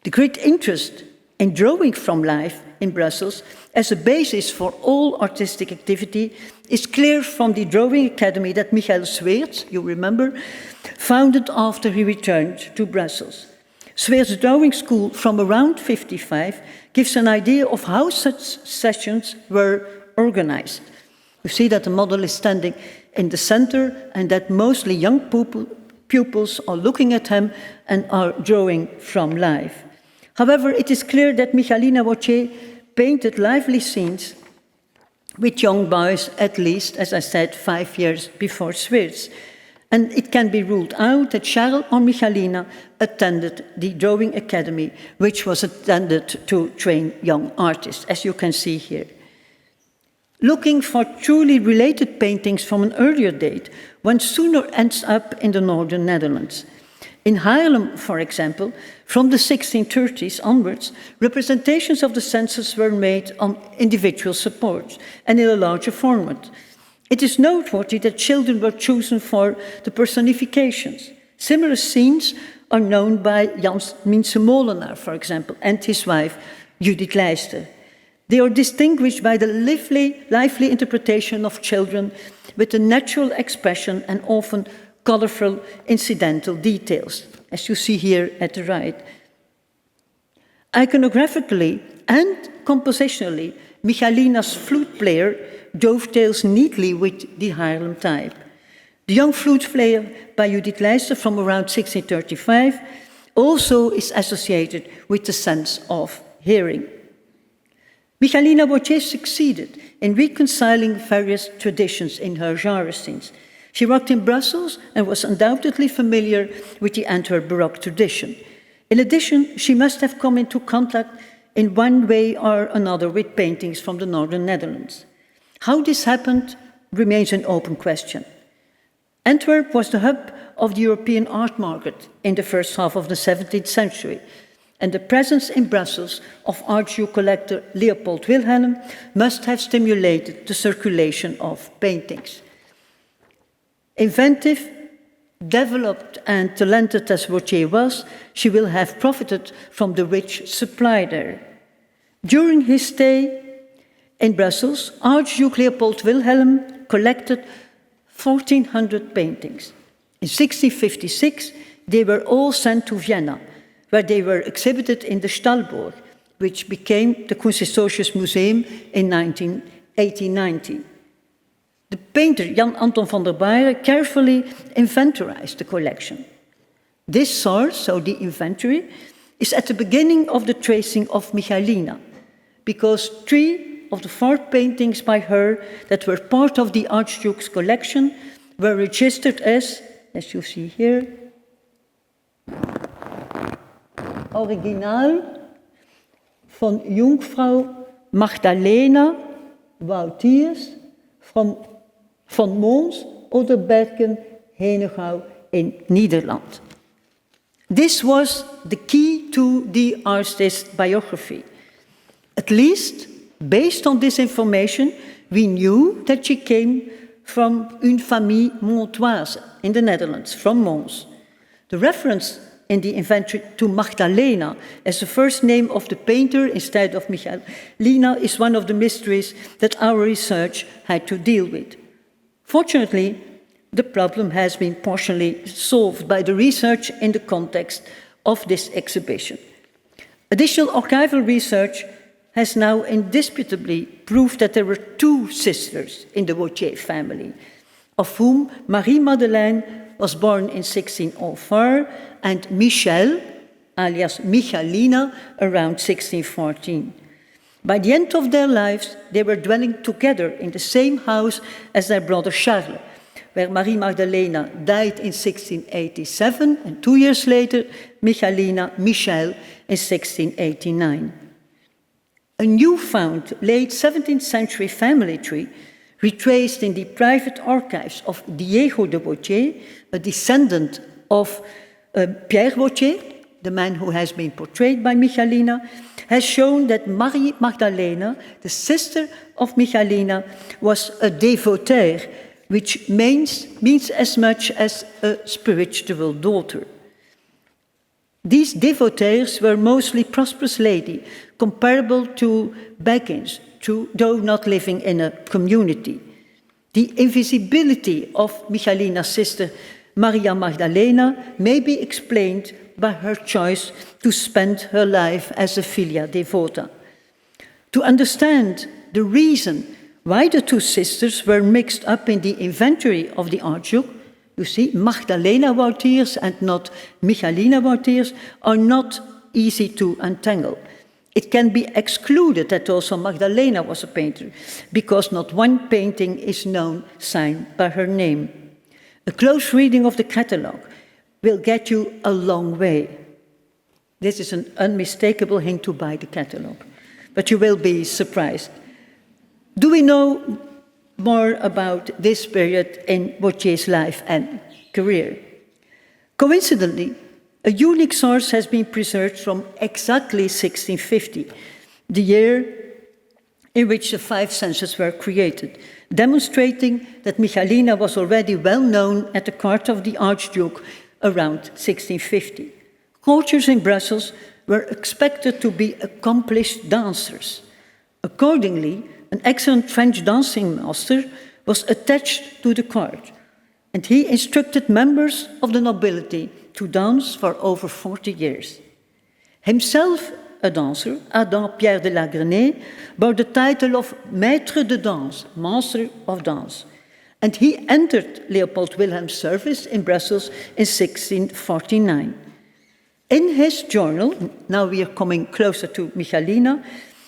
The great interest in drawing from life in Brussels as a basis for all artistic activity is clear from the drawing academy that Michael Sweerts, you remember, founded after he returned to Brussels. Sweerts' drawing school from around 55 gives an idea of how such sessions were organized. You see that the model is standing in the center and that mostly young pupils are looking at him and are drawing from life. However, it is clear that Michaelina Wautier painted lively scenes with young boys, at least, as I said, 5 years before Sweerts. And it can be ruled out that Charles or Michaelina attended the Drawing Academy, which was intended to train young artists, as you can see here. Looking for truly related paintings from an earlier date, one sooner ends up in the northern Netherlands. In Haarlem, for example, from the 1630s onwards, representations of the senses were made on individual supports and in a larger format. It is noteworthy that children were chosen for the personifications. Similar scenes are known by Jan Minse-Molenaar, for example, and his wife, Judith Leister. They are distinguished by the lively interpretation of children with a natural expression and often colorful incidental details, as you see here at the right. Iconographically and compositionally, Michaelina's flute player dovetails neatly with the Haarlem type. The young flute player by Judith Leister from around 1635 also is associated with the sense of hearing. Michaelina Wautier succeeded in reconciling various traditions in her genre scenes. She worked in Brussels and was undoubtedly familiar with the Antwerp Baroque tradition. In addition, she must have come into contact in one way or another with paintings from the northern Netherlands. How this happened remains an open question. Antwerp was the hub of the European art market in the first half of the 17th century, and the presence in Brussels of Archduke collector Leopold Wilhelm must have stimulated the circulation of paintings. Inventive, developed and talented as Wautier was, she will have profited from the rich supply there. During his stay in Brussels, Archduke Leopold Wilhelm collected 1,400 paintings. In 1656, they were all sent to Vienna, where they were exhibited in the Stallburg, which became the Kunsthistorisches Museum in 1890. The painter Jan Anton van der Baere carefully inventorized the collection. This source, so the inventory, is at the beginning of the tracing of Michaelina, because 3 of the 4 paintings by her that were part of the Archduke's collection were registered as you see here, Original von Jungfrau Magdalena Wautiers van Mons oder Bergen Henegouw in Nederland. This was the key to the artist's biography. At least, based on this information, we knew that she came from une famille montoise in the Netherlands, from Mons. The reference in the inventory to Magdalena as the first name of the painter instead of Michaelina is one of the mysteries that our research had to deal with. Fortunately, the problem has been partially solved by the research in the context of this exhibition. Additional archival research has now indisputably proved that there were two sisters in the Wautier family, of whom Marie-Madeleine was born in 1604 and Michel, alias Michaelina, around 1614. By the end of their lives, they were dwelling together in the same house as their brother Charles, where Marie-Magdalena died in 1687 and 2 years later, Michel in 1689. A newfound late 17th century family tree retraced in the private archives of Diego de Wautier, a descendant of Pierre Wautier, the man who has been portrayed by Michaelina, has shown that Marie Magdalena, the sister of Michaelina, was a devotee, which means as much as a spiritual daughter. These devotees were mostly prosperous ladies, comparable to beggars, though not living in a community. The invisibility of Michaelina's sister, Maria Magdalena, may be explained by her choice to spend her life as a filia devota. To understand the reason why the two sisters were mixed up in the inventory of the Archduke, you see, Magdalena Wautiers and not Michaelina Wautiers are not easy to untangle. It can be excluded that also Magdalena was a painter, because not one painting is known signed by her name. A close reading of the catalogue will get you a long way. This is an unmistakable hint to buy the catalogue, but you will be surprised. Do we know more about this period in Wautier's life and career? Coincidentally, a unique source has been preserved from exactly 1650, the year in which the 5 censuses were created, demonstrating that Michaelina was already well known at the court of the Archduke around 1650. Courtiers in Brussels were expected to be accomplished dancers. Accordingly, an excellent French dancing master was attached to the court, and he instructed members of the nobility to dance for over 40 years. Himself a dancer, Adam Pierre de Lagrenay bore the title of Maître de Danse, Master of Dance, and he entered Leopold Wilhelm's service in Brussels in 1649. In his journal, now we are coming closer to Michaelina,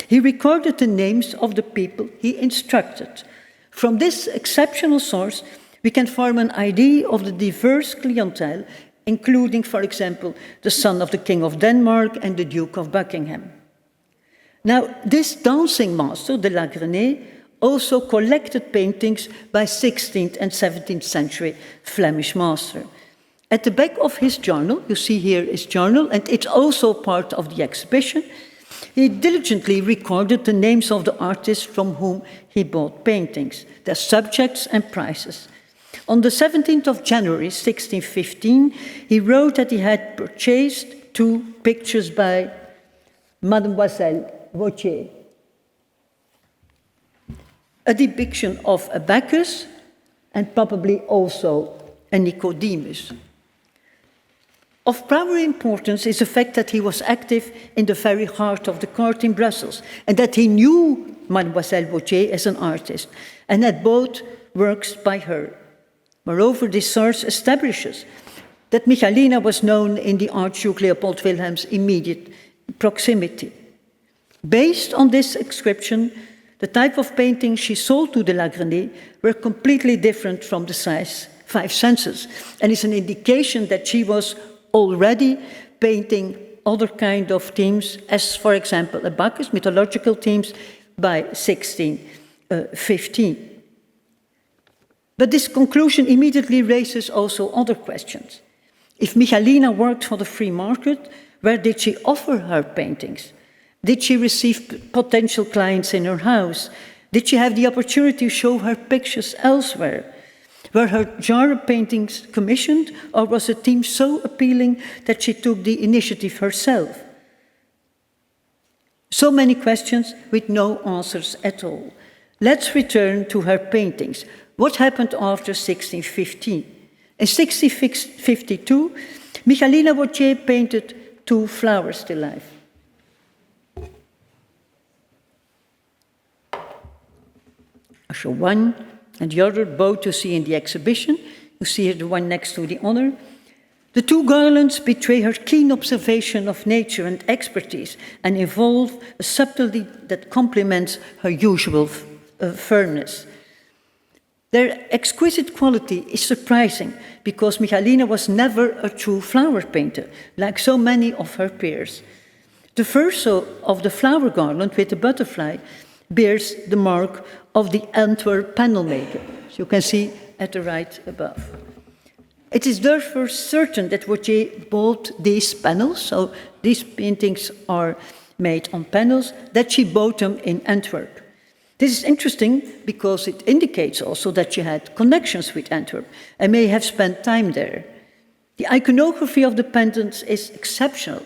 he recorded the names of the people he instructed. From this exceptional source, we can form an idea of the diverse clientele, including, for example, the son of the King of Denmark and the Duke of Buckingham. Now, this dancing master, de Lagrenay, also collected paintings by 16th and 17th century Flemish master. At the back of his journal, you see here his journal, and it's also part of the exhibition, he diligently recorded the names of the artists from whom he bought paintings, their subjects and prices. On the 17th of January, 1615, he wrote that he had purchased 2 pictures by Mademoiselle Wautier. A depiction of a Bacchus and probably also a Nicodemus. Of primary importance is the fact that he was active in the very heart of the court in Brussels, and that he knew Mademoiselle Wautier as an artist, and had bought works by her. Moreover, this source establishes that Michaelina was known in the Archduke Leopold Wilhelm's immediate proximity. Based on this inscription, the type of paintings she sold to de Lagrenay were completely different from the 5 censuses, and is an indication that she was already painting other kind of themes, as, for example, a Bacchus, mythological themes, by 1615. But this conclusion immediately raises also other questions. If Michaelina worked for the free market, where did she offer her paintings? Did she receive potential clients in her house? Did she have the opportunity to show her pictures elsewhere? Were her genre paintings commissioned, or was the theme so appealing that she took the initiative herself? So many questions with no answers at all. Let's return to her paintings. What happened after 1615? In 1652, Michaelina Wautier painted 2 flowers still life. I show one and the other, both to see in the exhibition. You see here the one next to the other. The 2 garlands betray her keen observation of nature and expertise and involve a subtlety that complements her usual firmness. Their exquisite quality is surprising because Michaelina was never a true flower painter, like so many of her peers. The verso of the flower garland with the butterfly bears the mark of the Antwerp panel maker, as you can see at the right above. It is therefore certain that Wautier bought these panels, so these paintings are made on panels, that she bought them in Antwerp. This is interesting because it indicates also that she had connections with Antwerp and may have spent time there. The iconography of the pendants is exceptional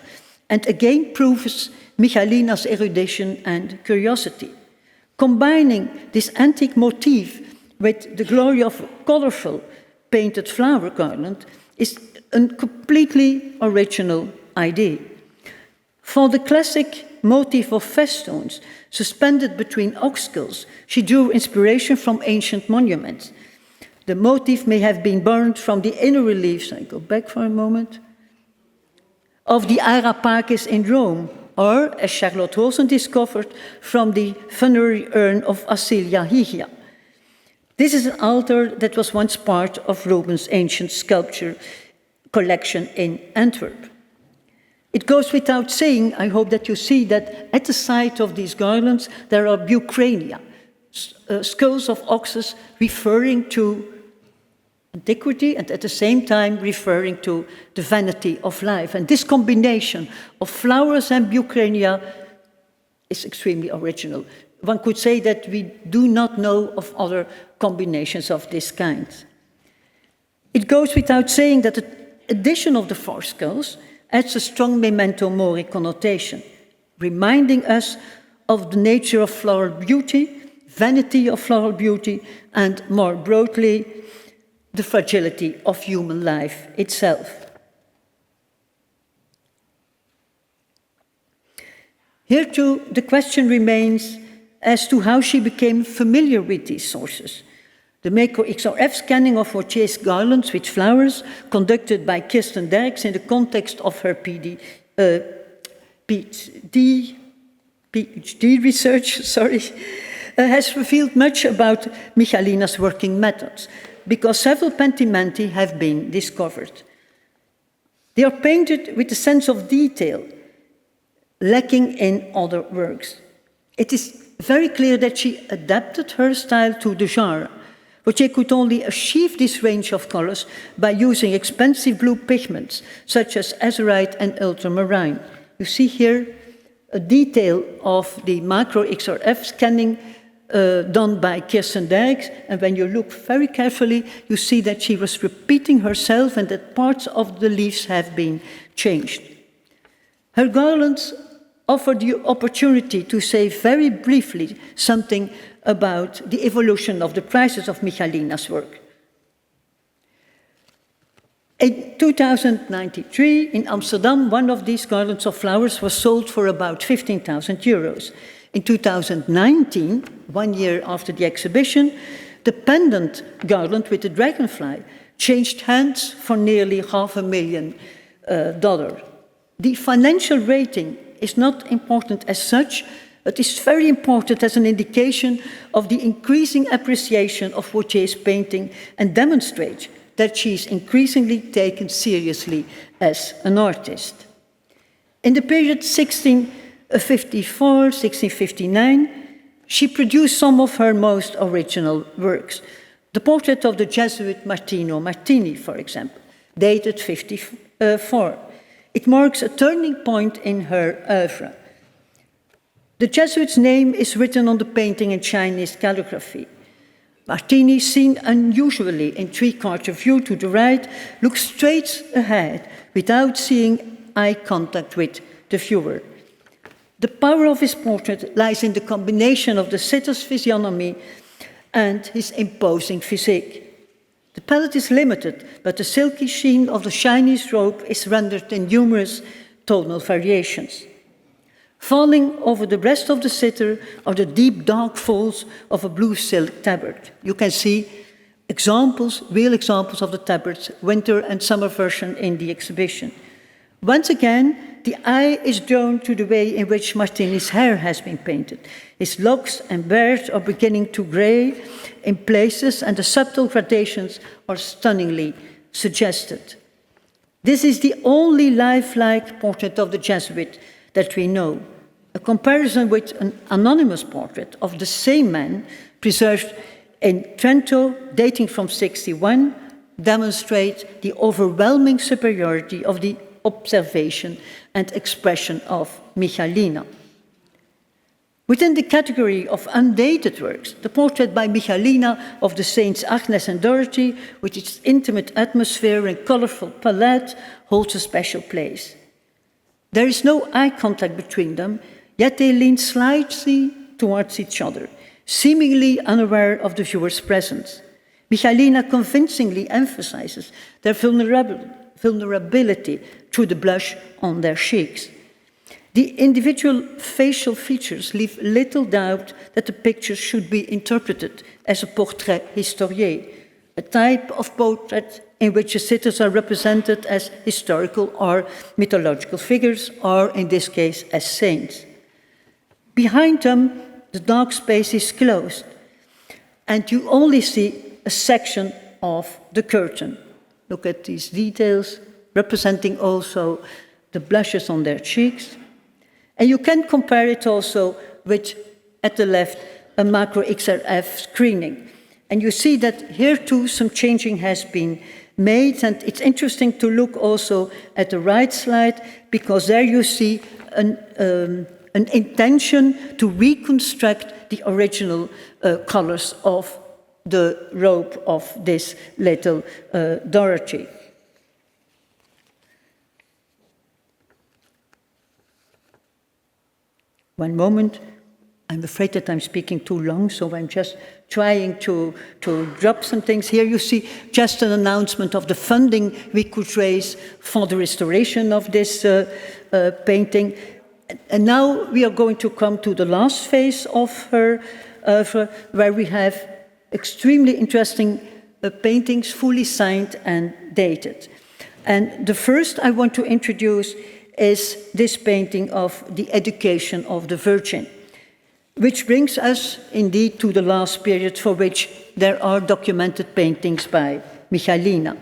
and again proves Michaelina's erudition and curiosity. Combining this antique motif with the glory of a colorful painted flower garland is a completely original idea. For the classic motif of festoons suspended between ox skulls, she drew inspiration from ancient monuments. The motif may have been borrowed from the inner reliefs, I go back for a moment, of the Ara Pacis in Rome, or, as Charlotte Rosen discovered, from the funerary urn of Acilia Higia. This is an altar that was once part of Rubens' ancient sculpture collection in Antwerp. It goes without saying, I hope that you see that at the side of these garlands there are bucrania, skulls of oxes referring to antiquity and at the same time referring to the vanity of life. And this combination of flowers and bucrania is extremely original. One could say that we do not know of other combinations of this kind. It goes without saying that the addition of the 4 skulls adds a strong memento mori connotation, reminding us of the nature of floral beauty, vanity of floral beauty, and more broadly, the fragility of human life itself. Here too, the question remains as to how she became familiar with these sources. The macro XRF scanning of Wautier's garlands with flowers, conducted by Kirsten Derks in the context of her PhD research, has revealed much about Michaelina's working methods, because several pentimenti have been discovered. They are painted with a sense of detail, lacking in other works. It is very clear that she adapted her style to the genre, but she could only achieve this range of colors by using expensive blue pigments, such as azurite and ultramarine. You see here a detail of the macro XRF scanning done by Kirsten Derks, and when you look very carefully, you see that she was repeating herself and that parts of the leaves have been changed. Her garlands offer the opportunity to say very briefly something about the evolution of the prices of Michaelina's work. In 2093, in Amsterdam, one of these garlands of flowers was sold for about 15,000 euros. In 2019, 1 year after the exhibition, the pendant garland with the dragonfly changed hands for nearly $500,000. The financial rating is not important as such, but is very important as an indication of the increasing appreciation of Wautier's painting and demonstrates that she is increasingly taken seriously as an artist. In the period 1654, 1659, she produced some of her most original works. The portrait of the Jesuit Martino Martini, for example, dated 54. It marks a turning point in her oeuvre. The Jesuit's name is written on the painting in Chinese calligraphy. Martini, seen unusually in three-quarter view to the right, looks straight ahead without seeing eye contact with the viewer. The power of his portrait lies in the combination of the sitter's physiognomy and his imposing physique. The palette is limited, but the silky sheen of the Chinese robe is rendered in numerous tonal variations. Falling over the breast of the sitter are the deep dark folds of a blue silk tabard. You can see examples, real examples of the tabard's winter and summer version in the exhibition. Once again, the eye is drawn to the way in which Martini's hair has been painted. His locks and beard are beginning to grey in places, and the subtle gradations are stunningly suggested. This is the only lifelike portrait of the Jesuit that we know. A comparison with an anonymous portrait of the same man preserved in Trento, dating from 61, demonstrates the overwhelming superiority of the observation and expression of Michaelina. Within the category of undated works, the portrait by Michaelina of the Saints Agnes and Dorothy, with its intimate atmosphere and colorful palette, holds a special place. There is no eye contact between them, yet they lean slightly towards each other, seemingly unaware of the viewer's presence. Michaelina convincingly emphasizes their vulnerability through the blush on their cheeks. The individual facial features leave little doubt that the picture should be interpreted as a portrait historié, a type of portrait in which the sitters are represented as historical or mythological figures, or in this case, as saints. Behind them, the dark space is closed, and you only see a section of the curtain. Look at these details, representing also the blushes on their cheeks. And you can compare it also with, at the left, a macro XRF screening. And you see that here too some changing has been made, and it's interesting to look also at the right slide, because there you see an intention to reconstruct the original colors of the robe of this little Dorothy. One moment. I'm afraid that I'm speaking too long, so I'm just trying to drop some things. Here you see just an announcement of the funding we could raise for the restoration of this painting. And now we are going to come to the last phase of her oeuvre, where we have extremely interesting paintings, fully signed and dated. And the first I want to introduce is this painting of the Education of the Virgin, which brings us indeed to the last period for which there are documented paintings by Michaelina.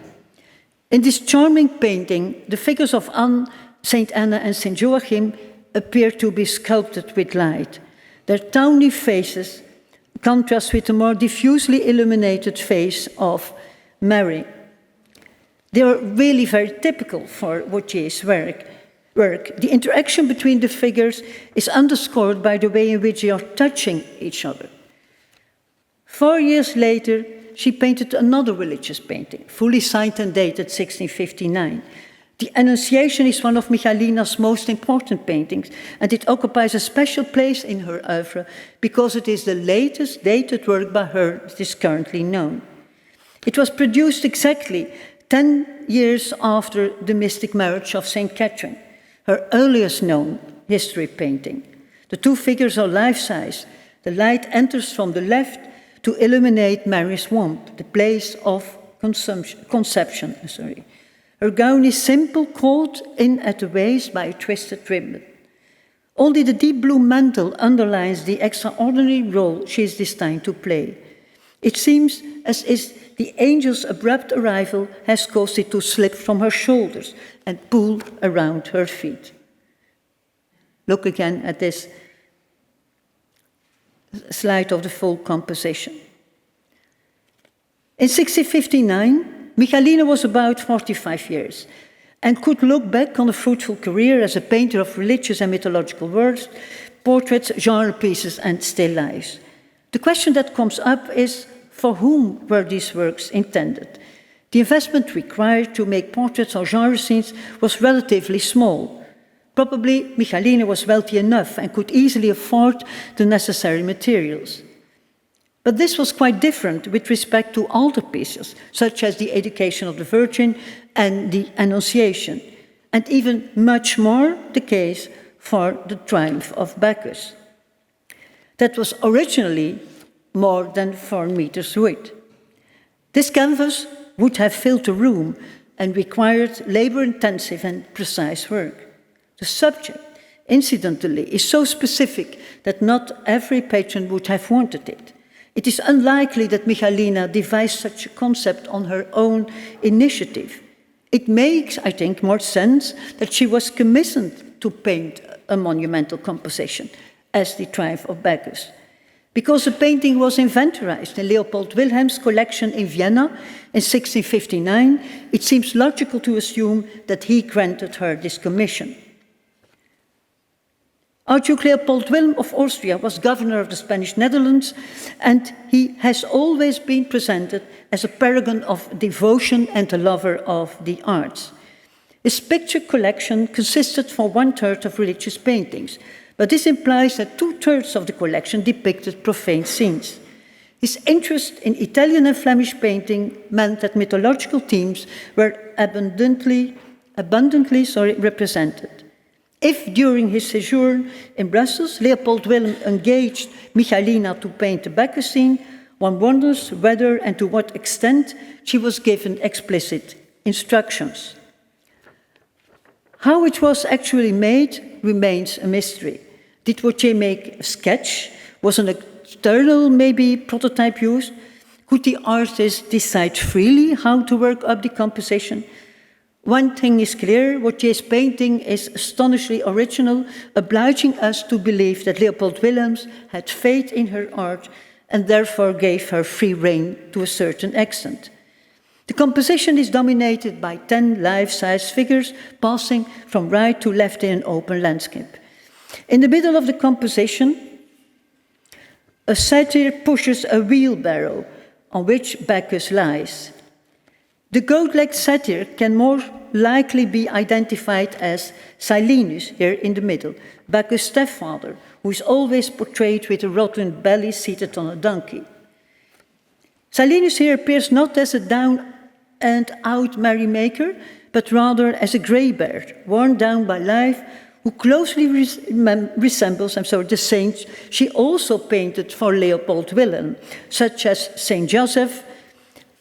In this charming painting, the figures of Anne, Saint Anna and Saint Joachim appear to be sculpted with light. Their tawny faces contrast with the more diffusely illuminated face of Mary. They are really very typical for Wautier's work. The interaction between the figures is underscored by the way in which they are touching each other. 4 years later, she painted another religious painting, fully signed and dated 1659. The Annunciation is one of Michaelina's most important paintings, and it occupies a special place in her oeuvre because it is the latest dated work by her that is currently known. It was produced exactly 10 years after the mystic marriage of St. Catherine, her earliest known history painting. The two figures are life-size. The light enters from the left to illuminate Mary's womb, the place of conception. Her gown is simple, caught in at the waist by a twisted ribbon. Only the deep blue mantle underlines the extraordinary role she is destined to play. It seems as if the angel's abrupt arrival has caused it to slip from her shoulders and pull around her feet. Look again at this slide of the full composition. In 1659, Michaelina was about 45 years and could look back on a fruitful career as a painter of religious and mythological works, portraits, genre pieces, and still lifes. The question that comes up is, for whom were these works intended? The investment required to make portraits or genre scenes was relatively small. Probably Michaelina was wealthy enough and could easily afford the necessary materials. But this was quite different with respect to altarpieces, such as the Education of the Virgin and the Annunciation, and even much more the case for the Triumph of Bacchus. That was originally more than 4 meters width. This canvas would have filled the room and required labor-intensive and precise work. The subject, incidentally, is so specific that not every patron would have wanted it. It is unlikely that Michaelina devised such a concept on her own initiative. It makes, I think, more sense that she was commissioned to paint a monumental composition, as the Triumph of Bacchus. Because the painting was inventorized in Leopold Wilhelm's collection in Vienna in 1659, it seems logical to assume that he granted her this commission. Archduke Leopold Wilhelm of Austria was governor of the Spanish Netherlands, and he has always been presented as a paragon of devotion and a lover of the arts. His picture collection consisted for 1/3 of religious paintings, but this implies that 2/3 of the collection depicted profane scenes. His interest in Italian and Flemish painting meant that mythological themes were abundantly represented. If during his sojourn in Brussels, Leopold Wilhelm engaged Michaelina to paint the Bacchus scene, one wonders whether and to what extent she was given explicit instructions. How it was actually made remains a mystery. Did Wautier make a sketch? Was an external, maybe, prototype used? Could the artist decide freely how to work up the composition? One thing is clear, Wautier's painting is astonishingly original, obliging us to believe that Leopold Wilhelm had faith in her art and therefore gave her free rein to a certain extent. The composition is dominated by 10 life-size figures passing from right to left in an open landscape. In the middle of the composition, a satyr pushes a wheelbarrow on which Bacchus lies. The goat-legged satyr can more likely be identified as Silenus, here in the middle, Bacchus' stepfather, who is always portrayed with a rotund belly seated on a donkey. Silenus here appears not as a down-and-out merrymaker, but rather as a greybeard, worn down by life, who closely resembles the saints she also painted for Leopold Wilhelm, such as Saint Joseph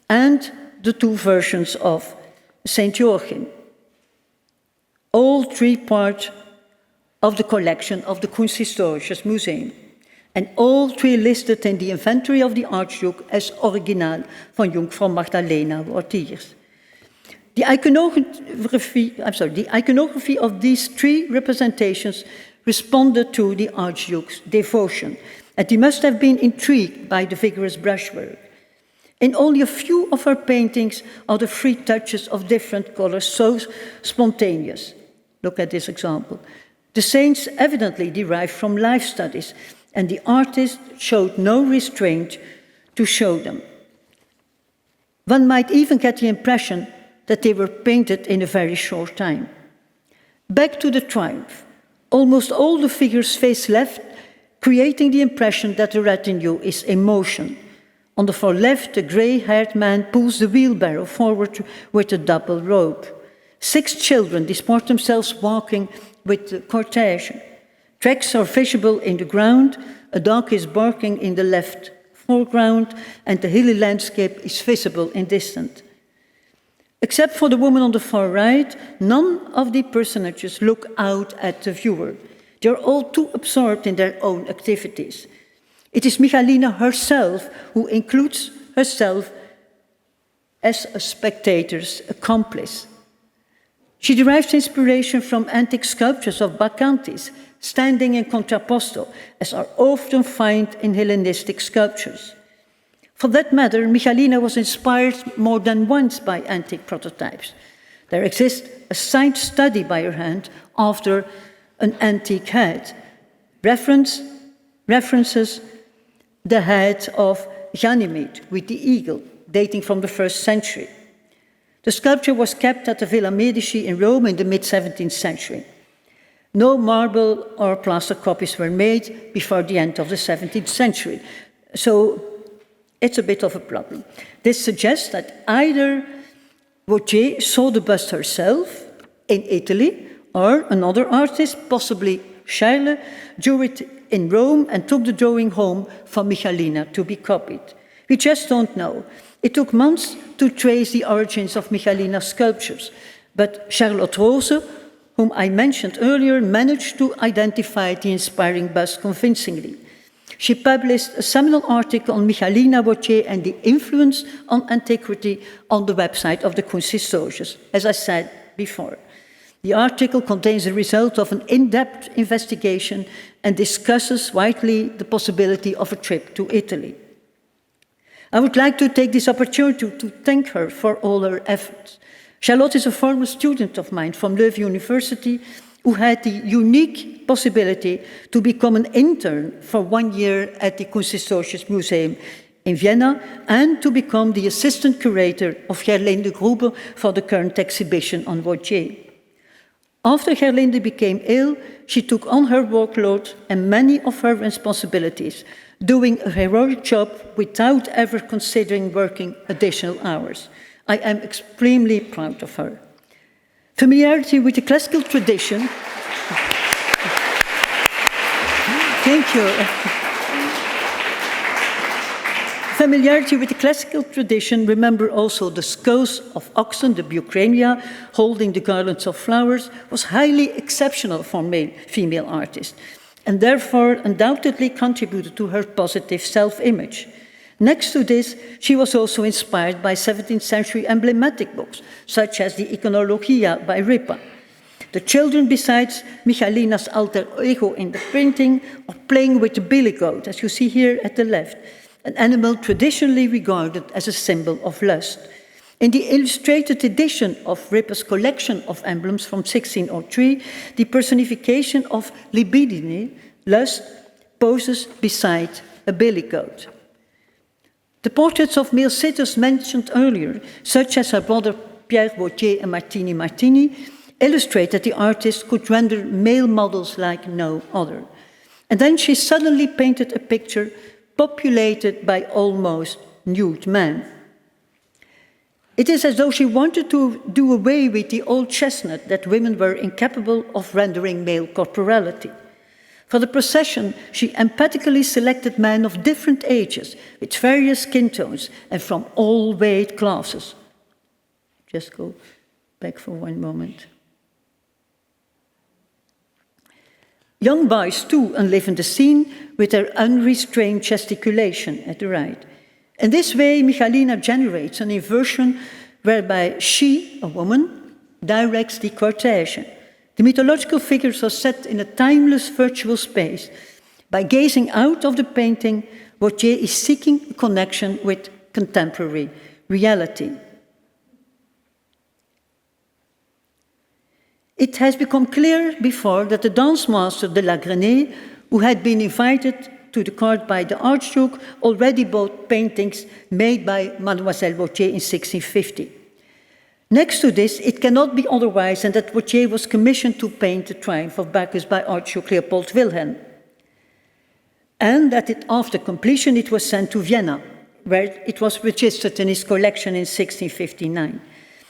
and the 2 versions of Saint Joachim. All 3 parts of the collection of the Kunsthistorisches Museum, and all 3 listed in the inventory of the Archduke as original van Jungfrau Michaelina Wautier. The iconography of these 3 representations responded to the Archduke's devotion, and he must have been intrigued by the vigorous brushwork. In only a few of her paintings are the free touches of different colors so spontaneous. Look at this example. The saints evidently derived from life studies, and the artist showed no restraint to show them. One might even get the impression that they were painted in a very short time. Back to the Triumph. Almost all the figures face left, creating the impression that the retinue is in motion. On the far left, a grey-haired man pulls the wheelbarrow forward with a double rope. 6 children disport themselves walking with the cortege. Tracks are visible in the ground, a dog is barking in the left foreground, and the hilly landscape is visible in distance. Except for the woman on the far right, none of the personages look out at the viewer. They are all too absorbed in their own activities. It is Michaelina herself who includes herself as a spectator's accomplice. She derives inspiration from antique sculptures of Bacchantes, standing in contrapposto, as are often found in Hellenistic sculptures. For that matter, Michaelina was inspired more than once by antique prototypes. There exists a signed study by her hand after an antique head. References the head of Ganymede with the eagle, dating from the 1st century. The sculpture was kept at the Villa Medici in Rome in the mid-17th century. No marble or plaster copies were made before the end of the 17th century. So it's a bit of a problem. This suggests that either Wautier saw the bust herself in Italy, or another artist, possibly Stighelen, drew it in Rome and took the drawing home for Michaelina to be copied. We just don't know. It took months to trace the origins of Michaelina's sculptures, but Charlotte Rose, whom I mentioned earlier, managed to identify the inspiring bust convincingly. She published a seminal article on Michaelina Wautier and the influence on antiquity on the website of the Kunsthistorisches, as I said before. The article contains the result of an in-depth investigation and discusses widely the possibility of a trip to Italy. I would like to take this opportunity to thank her for all her efforts. Charlotte is a former student of mine from Leuven University who had the unique possibility to become an intern for 1 year at the Kunsthistorisches Museum in Vienna and to become the assistant curator of Gerlinde Grube for the current exhibition on Wautier. After Gerlinde became ill, she took on her workload and many of her responsibilities, doing a heroic job without ever considering working additional hours. I am extremely proud of her. Familiarity with the classical tradition. Thank you. Familiarity with the classical tradition, remember also the skulls of oxen, the bucrania, holding the garlands of flowers, was highly exceptional for female artists, and therefore undoubtedly contributed to her positive self-image. Next to this, she was also inspired by 17th century emblematic books, such as the Iconography by Ripa. The children, besides Michaelina's alter ego in the painting, are playing with the billy goat, as you see here at the left, an animal traditionally regarded as a symbol of lust. In the illustrated edition of Ripa's collection of emblems from 1603, the personification of libidine, lust, poses beside a billy goat. The portraits of male sitters mentioned earlier, such as her brother Pierre Wautier and Martini Martini, illustrate that the artist could render male models like no other. And then she suddenly painted a picture populated by almost nude men. It is as though she wanted to do away with the old chestnut that women were incapable of rendering male corporality. For the procession, she empathically selected men of different ages, with various skin tones, and from all weight classes. Just go back for one moment. Young boys, too, enlivened the scene with their unrestrained gesticulation at the right. In this way, Michaelina generates an inversion whereby she, a woman, directs the cortege. The mythological figures are set in a timeless virtual space. By gazing out of the painting, Wautier is seeking a connection with contemporary reality. It has become clear before that the dance master de la Grenée, who had been invited to the court by the Archduke, already bought paintings made by Mademoiselle Wautier in 1650. Next to this, it cannot be otherwise than that Wautier was commissioned to paint the Triumph of Bacchus by Archduke Leopold Wilhelm, and that after completion it was sent to Vienna, where it was registered in his collection in 1659.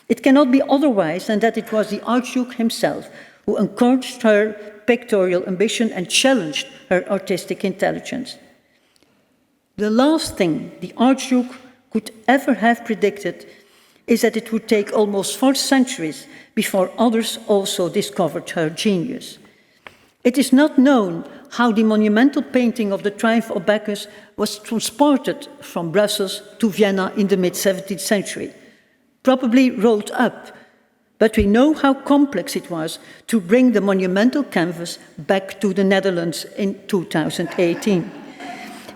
It cannot be otherwise than that it was the Archduke himself who encouraged her pictorial ambition and challenged her artistic intelligence. The last thing the Archduke could ever have predicted is that it would take almost 4 centuries before others also discovered her genius. It is not known how the monumental painting of the Triumph of Bacchus was transported from Brussels to Vienna in the mid-17th century, probably rolled up, but we know how complex it was to bring the monumental canvas back to the Netherlands in 2018.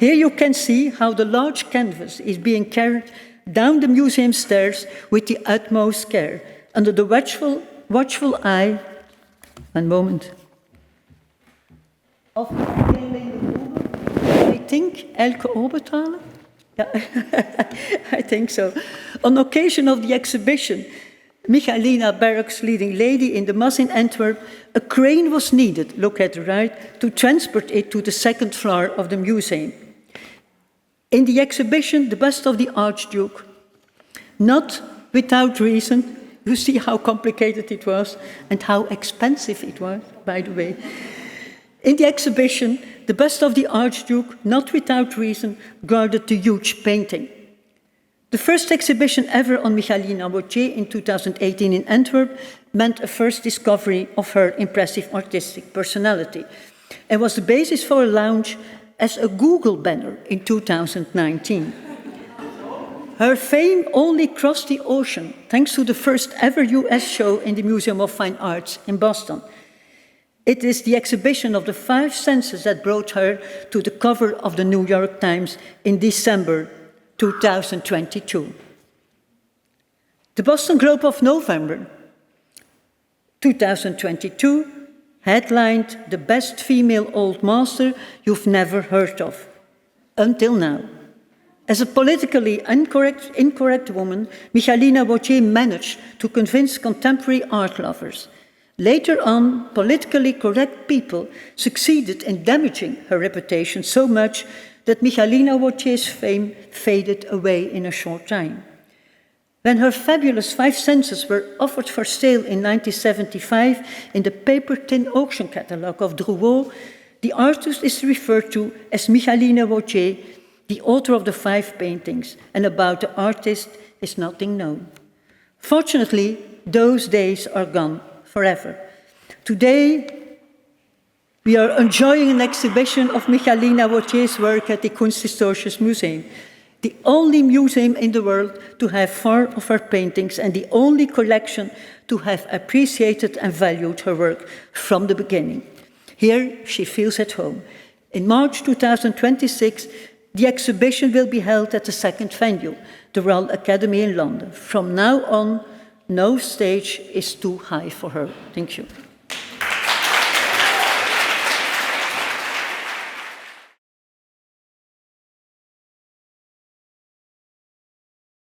Here you can see how the large canvas is being carried down the museum stairs with the utmost care, under the watchful eye, one moment, of I think Elke Oberthaler? Yeah, I think so. On occasion of the exhibition, Michaelina, Baroque's leading lady in the Mass in Antwerp, a crane was needed, look at the right, to transport it to the second floor of the museum. In the exhibition, the bust of the Archduke, not without reason, you see how complicated it was and how expensive it was, by the way. In the exhibition, the bust of the Archduke, not without reason, guarded the huge painting. The first exhibition ever on Michaelina Wautier in 2018 in Antwerp meant a first discovery of her impressive artistic personality and was the basis for a launch as a Google banner in 2019. Her fame only crossed the ocean thanks to the first ever US show in the Museum of Fine Arts in Boston. It is the exhibition of the 5 senses that brought her to the cover of the New York Times in December 2022. The Boston Globe of November 2022 headlined the best female old master you've never heard of, until now. As a politically incorrect woman, Michaelina Wautier managed to convince contemporary art lovers. Later on, politically correct people succeeded in damaging her reputation so much that Michaelina Wautier's fame faded away in a short time. When her fabulous 5 senses were offered for sale in 1975 in the paper-tin auction catalogue of Drouot, the artist is referred to as Michaelina Wautier, the author of the 5 paintings, and about the artist is nothing known. Fortunately, those days are gone forever. Today, we are enjoying an exhibition of Michaelina Wautier's work at the Kunsthistorisches Museum, the only museum in the world to have 4 of her paintings and the only collection to have appreciated and valued her work from the beginning. Here, she feels at home. In March 2026, the exhibition will be held at the second venue, the Royal Academy in London. From now on, no stage is too high for her. Thank you.